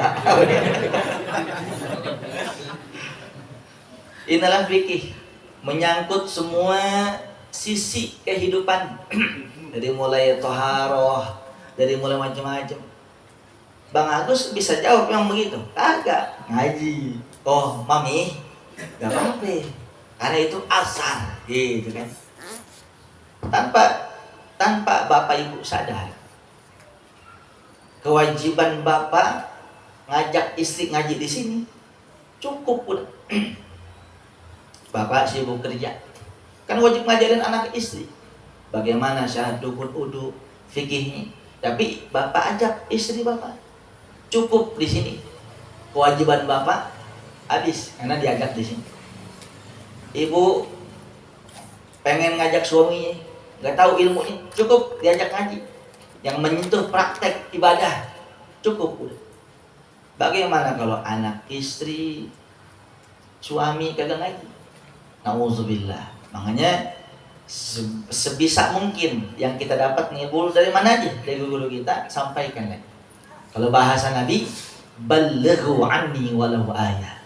Inilah fikih, menyangkut semua sisi kehidupan. Dari mulai toharoh, dari mulai macam-macam. Bang Agus bisa jawab yang begitu? Kagak, ngaji. Oh, mami, gak apa-apa, karena itu asal, gitu kan. Tanpa bapak ibu sadar, kewajiban bapak ngajak istri ngaji di sini cukup udah. Bapak sibuk kerja, kan wajib ngajarin anak istri bagaimana syahadat dukun udu, fikihnya. Tapi bapak ajak istri bapak, cukup di sini. Kewajiban bapak habis karena diajak di sini. Ibu pengen ngajak suaminya, nggak tahu ilmunya, cukup diajak ngaji. Yang menyentuh praktek ibadah, cukup udah. Bagaimana kalau anak, istri, suami kagak ngaji? Nauzubillah. Makanya sebisa mungkin yang kita dapat ngibul dari mana aja, dari guru kita, sampaikan lagi. Kalau bahasa Nabi, balighu anni walau ayat.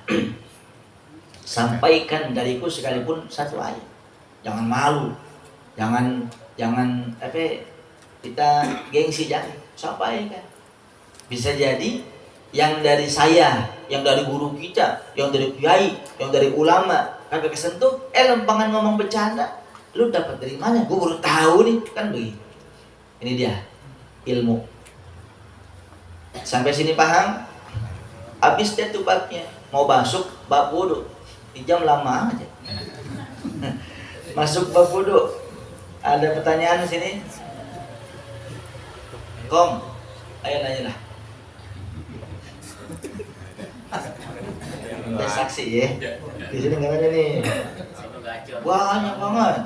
Sampaikan dariku sekalipun satu ayat. Jangan malu, jangan kita gengsi, jangan, sampaikan. Bisa jadi yang dari saya, yang dari guru kita, yang dari kiai, yang dari ulama kagak kesentuh, lempangan ngomong bercanda, lu dapat dari mana? Gue baru tahu nih, kan begitu. Ini dia ilmu. Sampai sini paham? Habis deh tuh babnya, mau masuk bab wudu, di jam lama aja. Masuk bab wudu. Ada pertanyaan di sini? Kom, ayo nanya lah. Minta saksi ya. Di sini nggak ada nih. Banyak banget.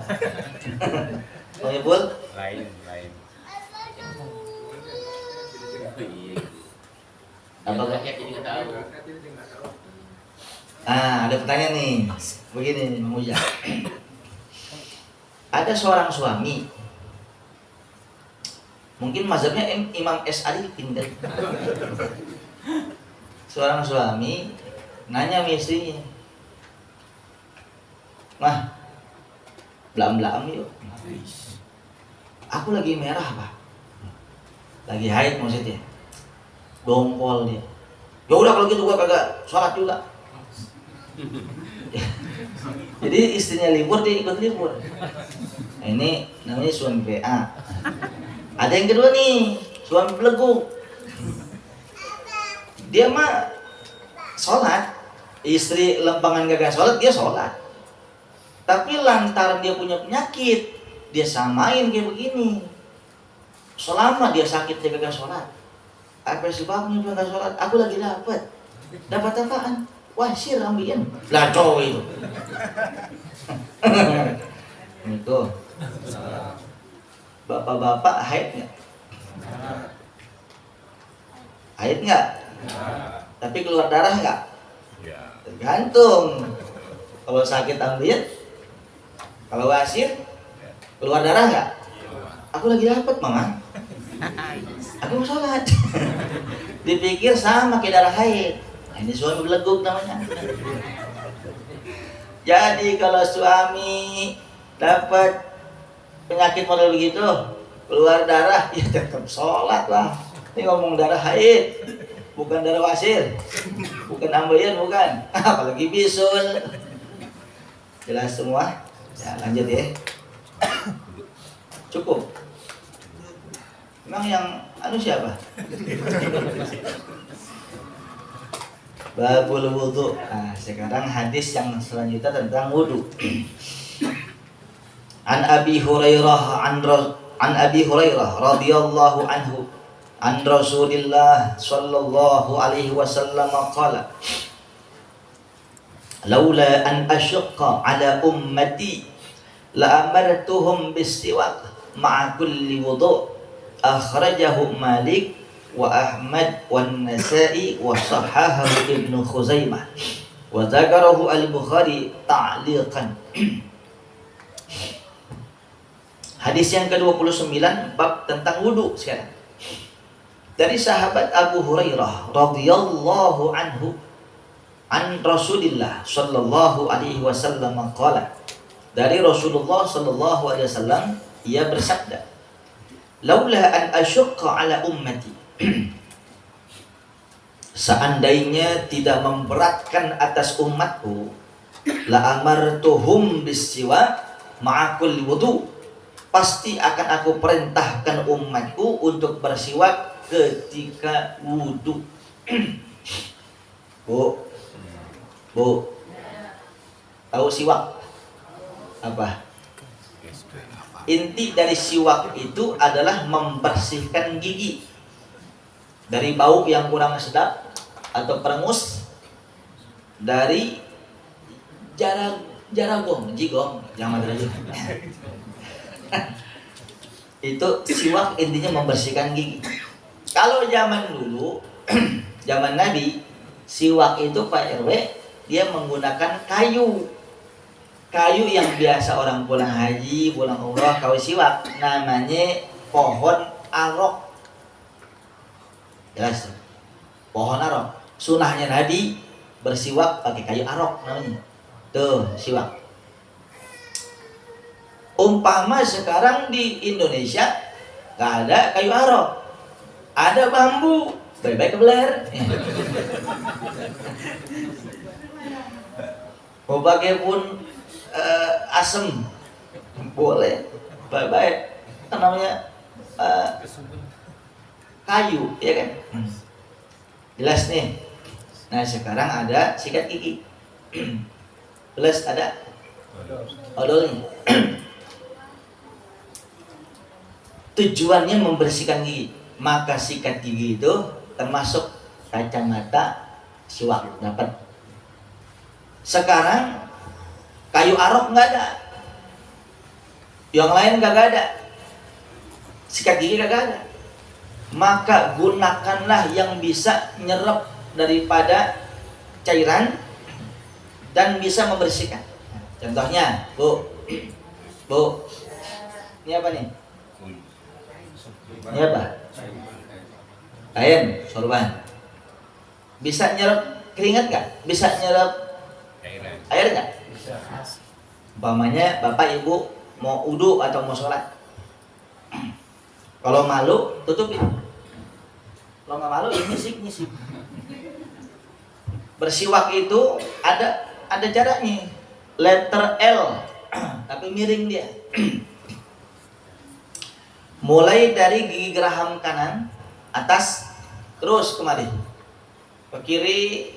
Bang Ibul? Lain. Apa? Ada pertanyaan nih. Begini, Muja. Ada seorang suami, mungkin mazhabnya Imam Asy'ari pindah. Seorang suami nanya sama istrinya, "Mah, belam-belam yuk. Aku lagi merah, Pak. Lagi haid maksudnya. Dongkol dia. Ya udah kalau gitu gua kagak sholat juga." Jadi istrinya libur, dia ikut libur. Nah, ini namanya suami PA. Ada yang kedua nih, suami beleguk. Dia mah sholat, istri lempangan gagal sholat, dia sholat. Tapi lantaran dia punya penyakit, dia samain kayak begini. Selama dia sakit dia gagal sholat. Apa sebabnya dia gagal sholat? Aku lagi dapat apaan? Wasir ambilin. Lah cowok itu. Itu. Bapak-bapak haid nggak? Haid nggak? Tapi keluar darah nggak? Ya. Tergantung. Kalau sakit ambil, kalau wasir keluar darah nggak? Aku lagi dapat, Mama. Aku mau sholat. Dipikir sama kayak darah haid. Nah, ini suami beleguk namanya. Jadi kalau suami dapat penyakit model begitu, keluar darah, ya tetap sholat lah. Ini ngomong darah haid, bukan darah wasir, bukan ambeien, bukan. Apalagi bisul. Jelas semua? Ya lanjut ya. Cukup. Memang yang siapa? Babul wudu. Nah, sekarang hadis yang selanjutnya tentang wudu. An Abi Hurairah radhiyallahu anhu an Rasulillah sallallahu alaihi wasallam qala laula an ashqa ala ummati la amartuhum bis-siwak ma'a kulli wudu. Akhrajahu Malik wa Ahmad wa Nasa'i wa sahahahu Ibnu Khuzaimah wa dzakarahu Al-Bukhari ta'liqan. Hadis yang ke-29 bab tentang wudu sekarang. Dari sahabat Abu Hurairah radhiyallahu anhu an Rasulillah sallallahu alaihi wasallam qala. Dari Rasulullah sallallahu alaihi wasallam ia bersabda, "Laula an asyqa ala ummati." Seandainya tidak memberatkan atas umatku, la amartuhum bis-siwak ma'a kulli wudu. Pasti akan aku perintahkan umatku untuk bersiwak ketika wudu. Bu, tahu siwak apa? Inti dari siwak itu adalah membersihkan gigi dari bau yang kurang sedap atau perengus, dari jigong, jangan lagi. Itu siwak intinya membersihkan gigi. Kalau zaman dulu, zaman Nabi, siwak itu Pak RW dia menggunakan kayu yang biasa orang pulang haji, pulang umroh kau siwak, namanya pohon arok. Jelas, pohon arok. Sunahnya Nabi bersiwak pakai kayu arok namanya. Tuh siwak. Umpama sekarang di Indonesia gak ada kayu arok, ada bambu, baik-baik kebeler. Mau pakai pun asem boleh, baik-baik. Namanya kayu, ya kan? Jelas nih. Nah sekarang ada sikat gigi, plus ada odolnya. Tujuannya membersihkan gigi, maka sikat gigi itu termasuk kacamata siwak dapat. Sekarang kayu arok nggak ada, yang lain nggak ada, sikat gigi nggak ada. Maka gunakanlah yang bisa nyerap daripada cairan dan bisa membersihkan. Contohnya, Bu, ini apa nih? Ini apa? Kain, sorban. Bisa nyerap keringat nggak? Bisa nyerap air nggak? Umpamanya bapak ibu mau wudu atau mau sholat, kalau malu tutupin. Kalau nggak malu, nyisik. Bersiwak itu ada jaraknya, letter L, tapi miring dia. Mulai dari gigi geraham kanan atas terus kemari ke kiri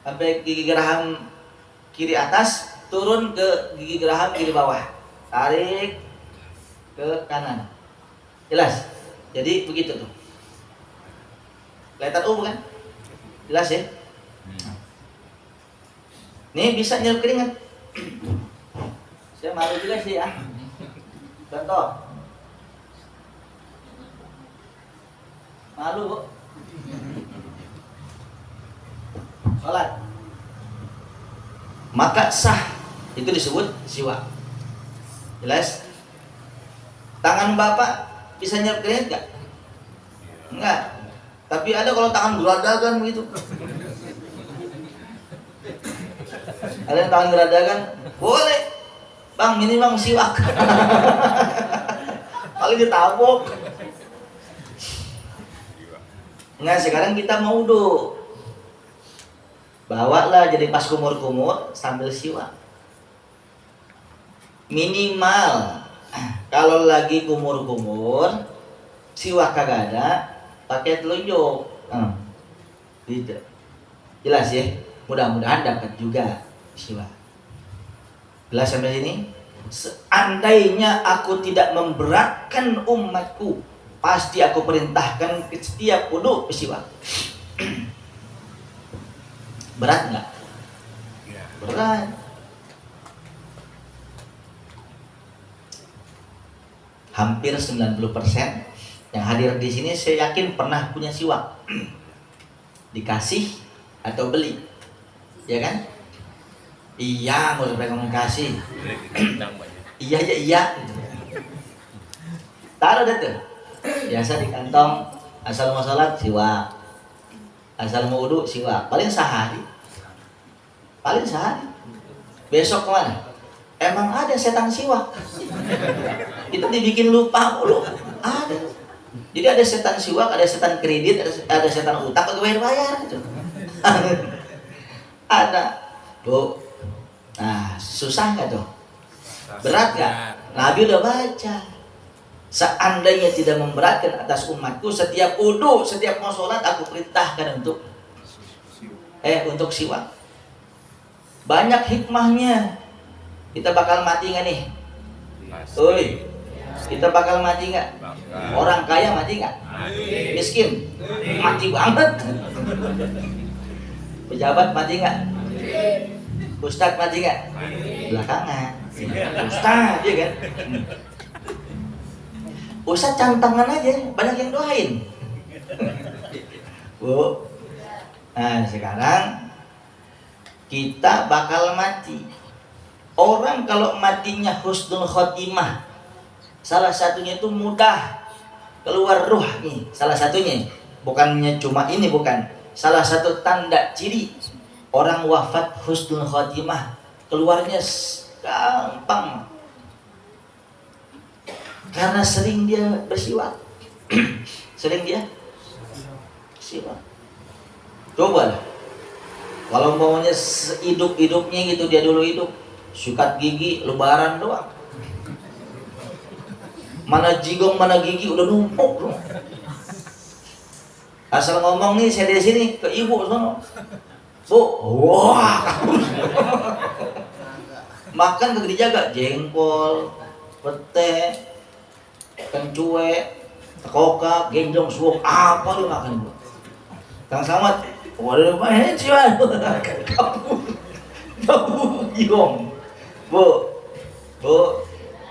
sampai gigi geraham kiri atas, turun ke gigi geraham kiri bawah, tarik ke kanan. Jelas? Jadi begitu tuh. Letter U bukan? Jelas ya? Nih bisa nyerap keringat. Saya malu juga sih ya. Contoh. Malu, Bu. Sholat. Maka sah. Itu disebut siwak. Jelas? Tangan Bapak bisa nyerap keringat enggak? Enggak. Tapi ada kalau tangan geradagan begitu. Ada yang tangan geradagan, boleh. Bang, ini bang siwak. Paling ditabok. Nah, sekarang kita mau wudu. Bawalah jadi pas kumur-kumur sambil siwak. Minimal kalau lagi kumur-kumur, siwak kagak ada, pakai telunjuk. Gitu. Jelas ya? Mudah-mudahan dapat juga siwak. Jelas sampai sini? Seandainya aku tidak memberatkan umatku, pasti aku perintahkan setiap wudu bersiwak. Berat nggak? Berat. Hampir 90% yang hadir di sini saya yakin pernah punya siwak. Dikasih atau beli. Ya kan? Iya, nggak usah pegang kasih. Iya aja iya. Taruh deh tuh. Biasa di kantong. Asal mau sholat siwak. Asal mau wudu siwak. Paling sehari. Besok kemana? Emang ada setan siwak. Itu dibikin lupa mulu. Ada. Jadi ada setan siwak, ada setan kredit, ada setan utang kagak bayar gitu. Ada. Tuh. Nah, susah nggak tuh? Berat nggak? Nabi udah baca. Seandainya tidak memberatkan atas umatku, setiap wudu, setiap mau sholat aku perintahkan untuk siwak. Banyak hikmahnya. Kita bakal mati nggak nih? Oi, kita bakal mati nggak? Orang kaya mati nggak? Miskin mati banget. Pejabat mati nggak? Ustadz mati nggak? Belakangan. Ustadz, ya kan? Ustadz cantangan aja, banyak yang doain. Bu, nah sekarang kita bakal mati. Orang kalau matinya husnul khotimah, salah satunya itu mudah keluar ruh nih. Salah satunya, bukannya cuma ini, bukan. Salah satu tanda ciri orang wafat husnul khotimah, keluarnya gampang. Karena sering dia bersiwak. Sering dia siwak. Coba lah. Kalau maunya hidup-hidupnya gitu, dia dulu hidup sikat gigi lebaran doang. Mana jigong mana gigi udah numpuk loh. Asal ngomong nih saya di sini ke ibu sono. Bu, wah. Makan kagak dijaga, jengkol, pete, kencue, kokak, genjong, suap, apa lu makan bu? Kang Samad, waduh banyak ciwan. Buyung. Bu,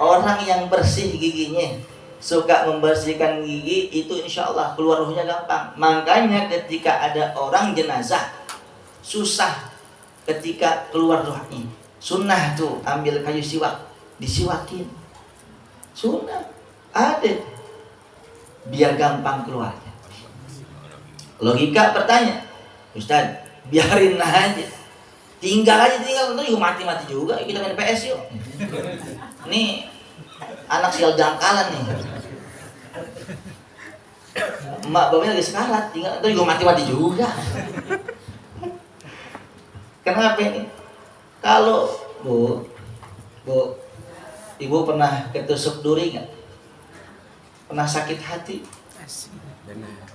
orang yang bersih giginya, suka membersihkan gigi, itu insya Allah keluar ruhnya gampang. Makanya ketika ada orang jenazah susah ketika keluar ruhnya, sunnah tuh ambil kayu siwak, disiwakin. Sunnah ada, biar gampang keluarnya. Logika bertanya, Ustaz, biarin aja, tinggal nanti juga mati juga, kita main PS yuk. Ini anak sial dangkalan nih, emak bapaknya lagi sekarat, tinggal nanti juga mati juga. Kenapa ini? Kalau bu, ibu pernah ketusuk duri nggak? Pernah sakit hati?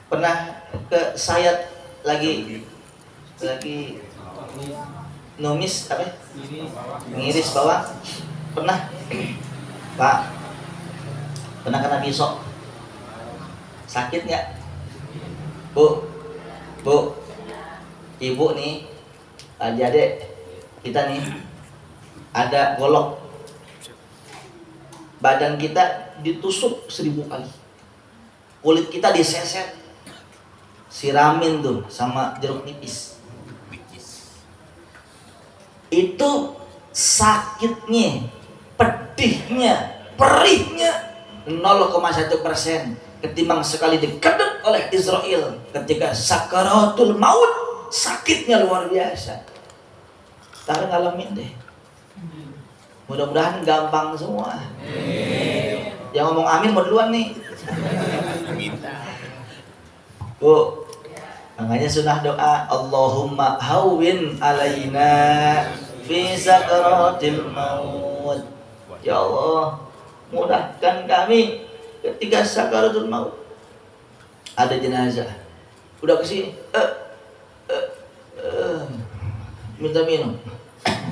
Pernah ke sayat lagi numis apa? Ngiris bawang? Pernah? Pak, pernah kena pisau? Sakit nggak? Bu, ibu nih, adik kita nih ada golok, badan kita ditusuk 1000 kali, kulit kita diseset, siramin tuh sama jeruk nipis. Itu sakitnya, pedihnya, perihnya 0,1% ketimbang sekali dikedep oleh Israel ketika sakaratul maut. Sakitnya luar biasa. Tapi ngalamin deh. Mudah-mudahan gampang semua. Yang ngomong amin mau duluan nih. Bu, makanya sunnah doa, Allahumma hawwin alaina fi sakaratil maut. Ya Allah, mudahkan kami ketika sakaratul maut. Ada jenazah, udah kesini, minta minum.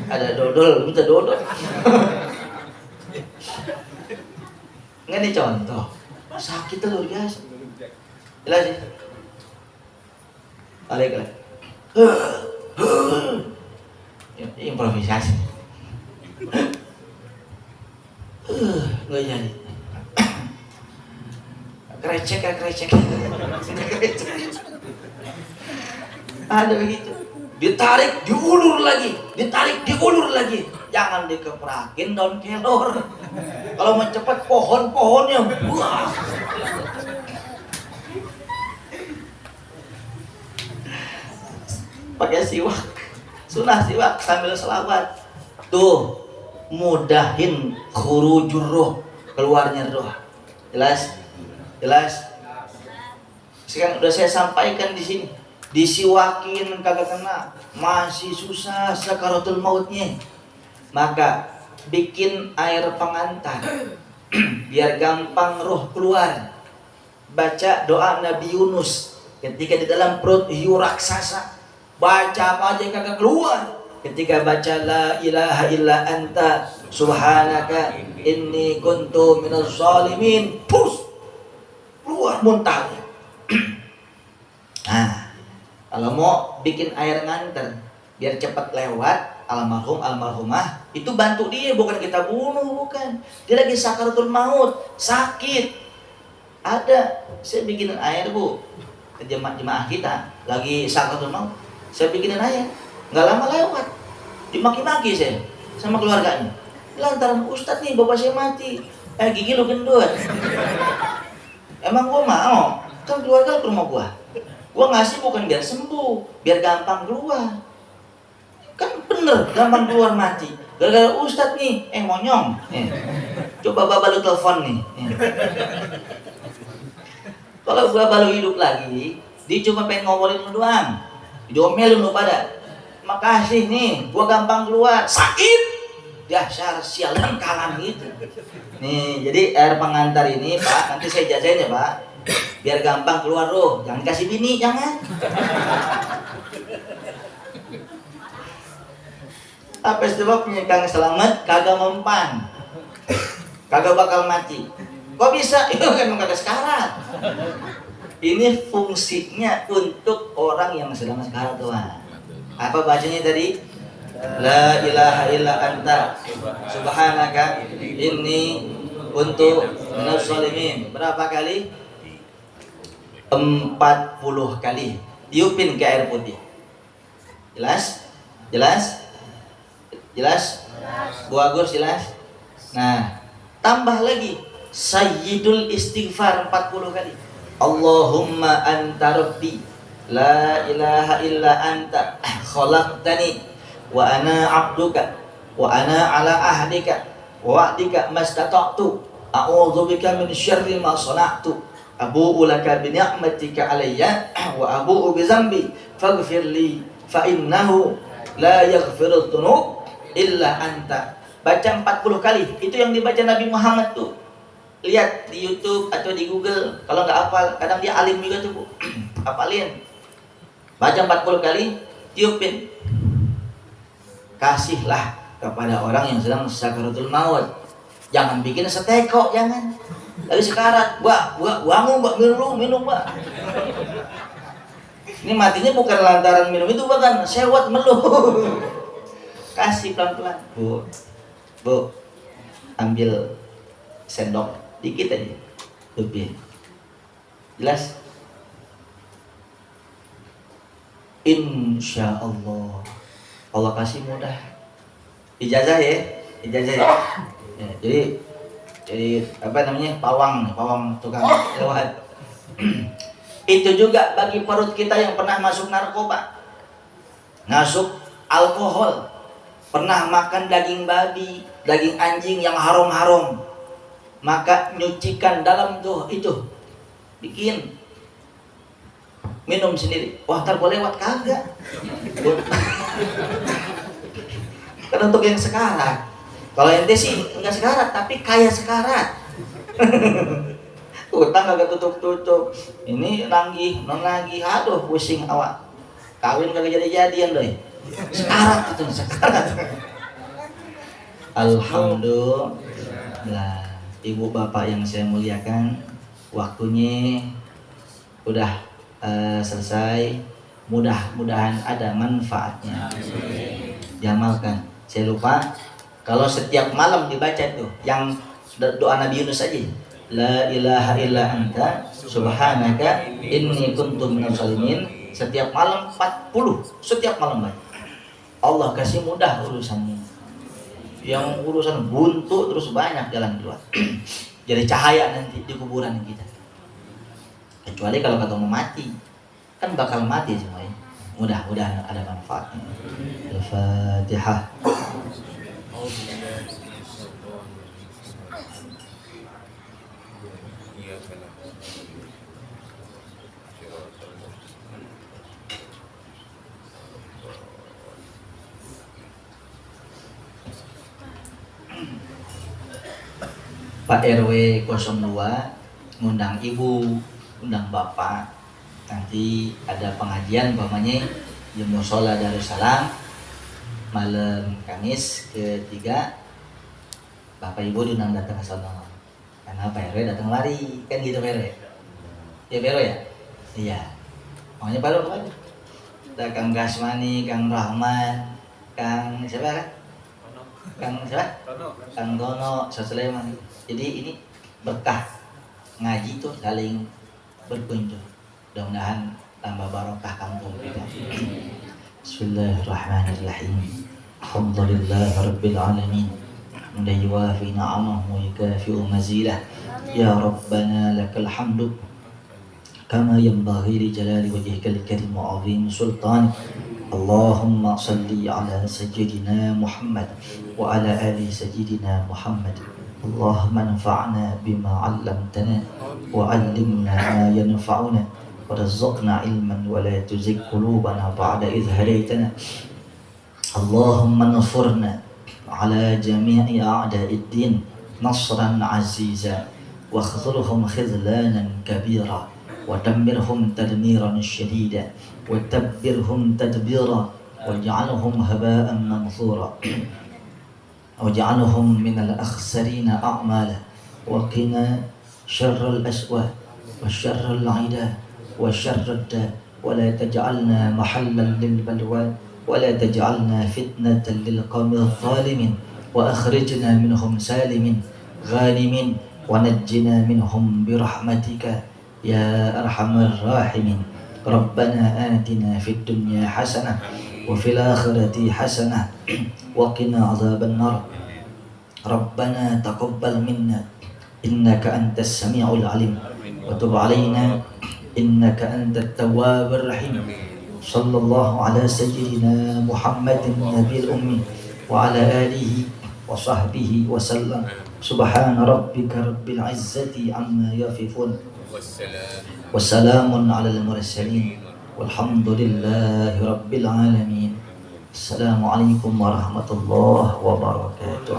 Ada dodol, minta dodol. Nggak nih contoh, sakit luar biasa. Jelas ya? Balik. Improvisasi. Nggak jadi. Krecek. Ada begitu. Ditarik, diulur lagi. Jangan dikeprakin daun kelor. Kalau mau cepat pohonnya buah. Pakai siwak, sunnah siwak sambil selawat. Tuh, mudahin khurujur ruh, keluarnya ruh. Jelas? Sekarang udah saya sampaikan di sini. Disiwakin kagak kena, masih susah sakaratul mautnya. Maka bikin air pengantar biar gampang roh keluar. Baca doa Nabi Yunus ketika di dalam perut hiu raksasa. Baca apa aja kagak keluar. Ketika baca la ilaha illa anta subhanaka inni kuntu minaz zalimin, pus keluar muntah. Nah, kalau mau bikin air nganter biar cepat lewat, almarhum almarhumah itu bantu dia, bukan kita bunuh, bukan. Dia lagi sakaratul maut, sakit. Ada, saya bikinin air bu, jemaah kita lagi sakaratul maut, saya bikinin air, nggak lama lewat, dimaki-maki saya sama keluarganya. Lantaran Ustadz nih bapak saya mati, gigi lu gendut. Emang gua mau, kan keluarga ke rumah gua ngasih bukan biar sembuh, biar gampang keluar. Kan bener, gampang keluar mati. Gara-gara Ustadz nih, monyong. Coba bapak lu telepon nih. Kalau bapak lu hidup lagi, dia cuma pengen ngomongin lu doang. Diomelin lu pada. Makasih nih, gua gampang keluar. Sakit. Dasar sialan kalam gitu. Nih, jadi air pengantar ini, Pak, nanti saya jajain ya, Pak. Biar gampang keluar roh, jangan kasih bini, jangan. Apa sebabnya Kang Selamat kagak mempan, kagak bakal mati? Kok bisa? Itu kan kagak sekarat. Ini fungsinya untuk orang yang sedang sekarat tuh. Apa bacanya tadi? La ilaha illa anta subhanaka inni kuntu minaz zalimin. Berapa kali? 40 kali. Tiupin ke air putih. Jelas? Jelas? Jelas? Bu Agus jelas? Nah, tambah lagi sayyidul istighfar 40 kali. Allahumma anta rabbi la ilaha illa anta khalaqtani wa ana 'abduka wa ana ala ahdika wa wa'dika mastata'tu a'udzubika min syarri ma sana'tu abu'u laka bi ni'matika alayya wa abu'u bi dzambi faghfir li fa innahu la yaghfiru dzunub illa anta. Baca 40 kali. Itu yang dibaca Nabi Muhammad tuh. Lihat di YouTube atau di Google. Kalau nggak hafal, kadang dia alim juga tuh, Bu. Hafalin. Baca 40 kali, tiupin. Kasihlah kepada orang yang sedang sakaratul maut. Jangan bikin seteko, jangan. Tapi sekarat, bangun, minum, Mbak. Ini matinya bukan lantaran minum itu, bahkan sewot meluh. Kasih pelan-pelan. Bu, ambil sendok dikit aja. Lebih. Jelas? Insya Allah. Allah kasih mudah. Ijazah ya. Ya, jadi apa namanya? Pawang tukang lewat. Itu juga bagi perut kita yang pernah masuk narkoba, masuk alkohol, pernah makan daging babi, daging anjing yang haram-haram, maka nyucikan dalam tuh itu, bikin minum sendiri. Wah, ntar boleh lewat kagak? Kan untuk yang sekarat. Kalau ente sih enggak sekarat, tapi kaya sekarat. Utang kagak tutup-tutup. Ini nagih, non nagih, aduh pusing awak. Kawin kagak jadi-jadian doi. Sekarat itu, sekarat. Alhamdulillah. Ibu bapak yang saya muliakan, waktunya udah selesai. Mudah-mudahan ada manfaatnya. Diamalkan. Saya lupa, kalau setiap malam dibaca tuh yang doa Nabi Yunus aja, la ilaha illa anta subhanaka inni kuntu minaz zalimin, setiap malam 40, setiap malam baca. Allah kasih mudah urusannya. Yang urusan buntu terus banyak jalan keluar. Jadi cahaya nanti di kuburan kita. Kecuali kalau ketemu mati, kan bakal mati semuanya. Mudah-mudahan ada manfaatnya. Al-Fatihah. Pak RW 02 ngundang ibu, undang bapak. Nanti ada pengajian umpamanya di Mushola Darussalam malam Kamis ketiga. Bapak ibu diundang datang ke sana. Karena Pak RW datang lari, kan gitu Pak RW. Ya Pak RW ya? Iya. Makanya baru kan? Ada Kang Gasmani, Kang Rahman, Kang siapa kan? Kang siapa? Kang Dono, Sulaiman. Jadi ini berkah ngaji tuh saling berkunjung. Mudah-mudahan tambah barokah kampung kita. Bismillahirrahmanirrahim. Alhamdulillahirabbil alamin. Hamdan yuwafi ni'amahu wa yukafi'u mazidah. Ya Rabbana lakal hamdu kama yanbaghi li jalali wajhikal karim wa 'azim sultanik. Allahumma salli ala sayyidina Muhammad wa ala ali sayyidina Muhammad. Allahumma anfa'na bima 'allamtana wa 'allimna ma yanfa'una warzuqna ilman wa la tuzigh qulubana ba'da idh hadaytana. Allahumma ansurna 'ala jami'i a'da'id din nasran 'aziza wa khzulhum khizlanan kabira wa dammirhum tadmiran shadida wa tabbirhum tadbira waj'alhum haba'an manthura waj'alhum minal akhsarina a'mala wa qina syarral aswa wa syarral 'ida wa syarrad da wa la taj'alna mahallan lil balwa ولا تجعلنا فتنة للقوم الظالمين وأخرجنا منهم سالمين غانمين ونجنا منهم برحمتك يا أرحم الراحمين. ربنا آتنا في الدنيا حسنة وفي الآخرة حسنة وقنا عذاب النار. ربنا تقبل منا إنك أنت السميع العليم وتب علينا إنك أنت التواب الرحيم. صلى الله على سيدنا محمد النبي الأمي وعلى آله وصحبه وسلم. سبحان ربك رب العزة عما يصفون وسلام على المرسلين والحمد لله رب العالمين. السلام عليكم ورحمة الله وبركاته.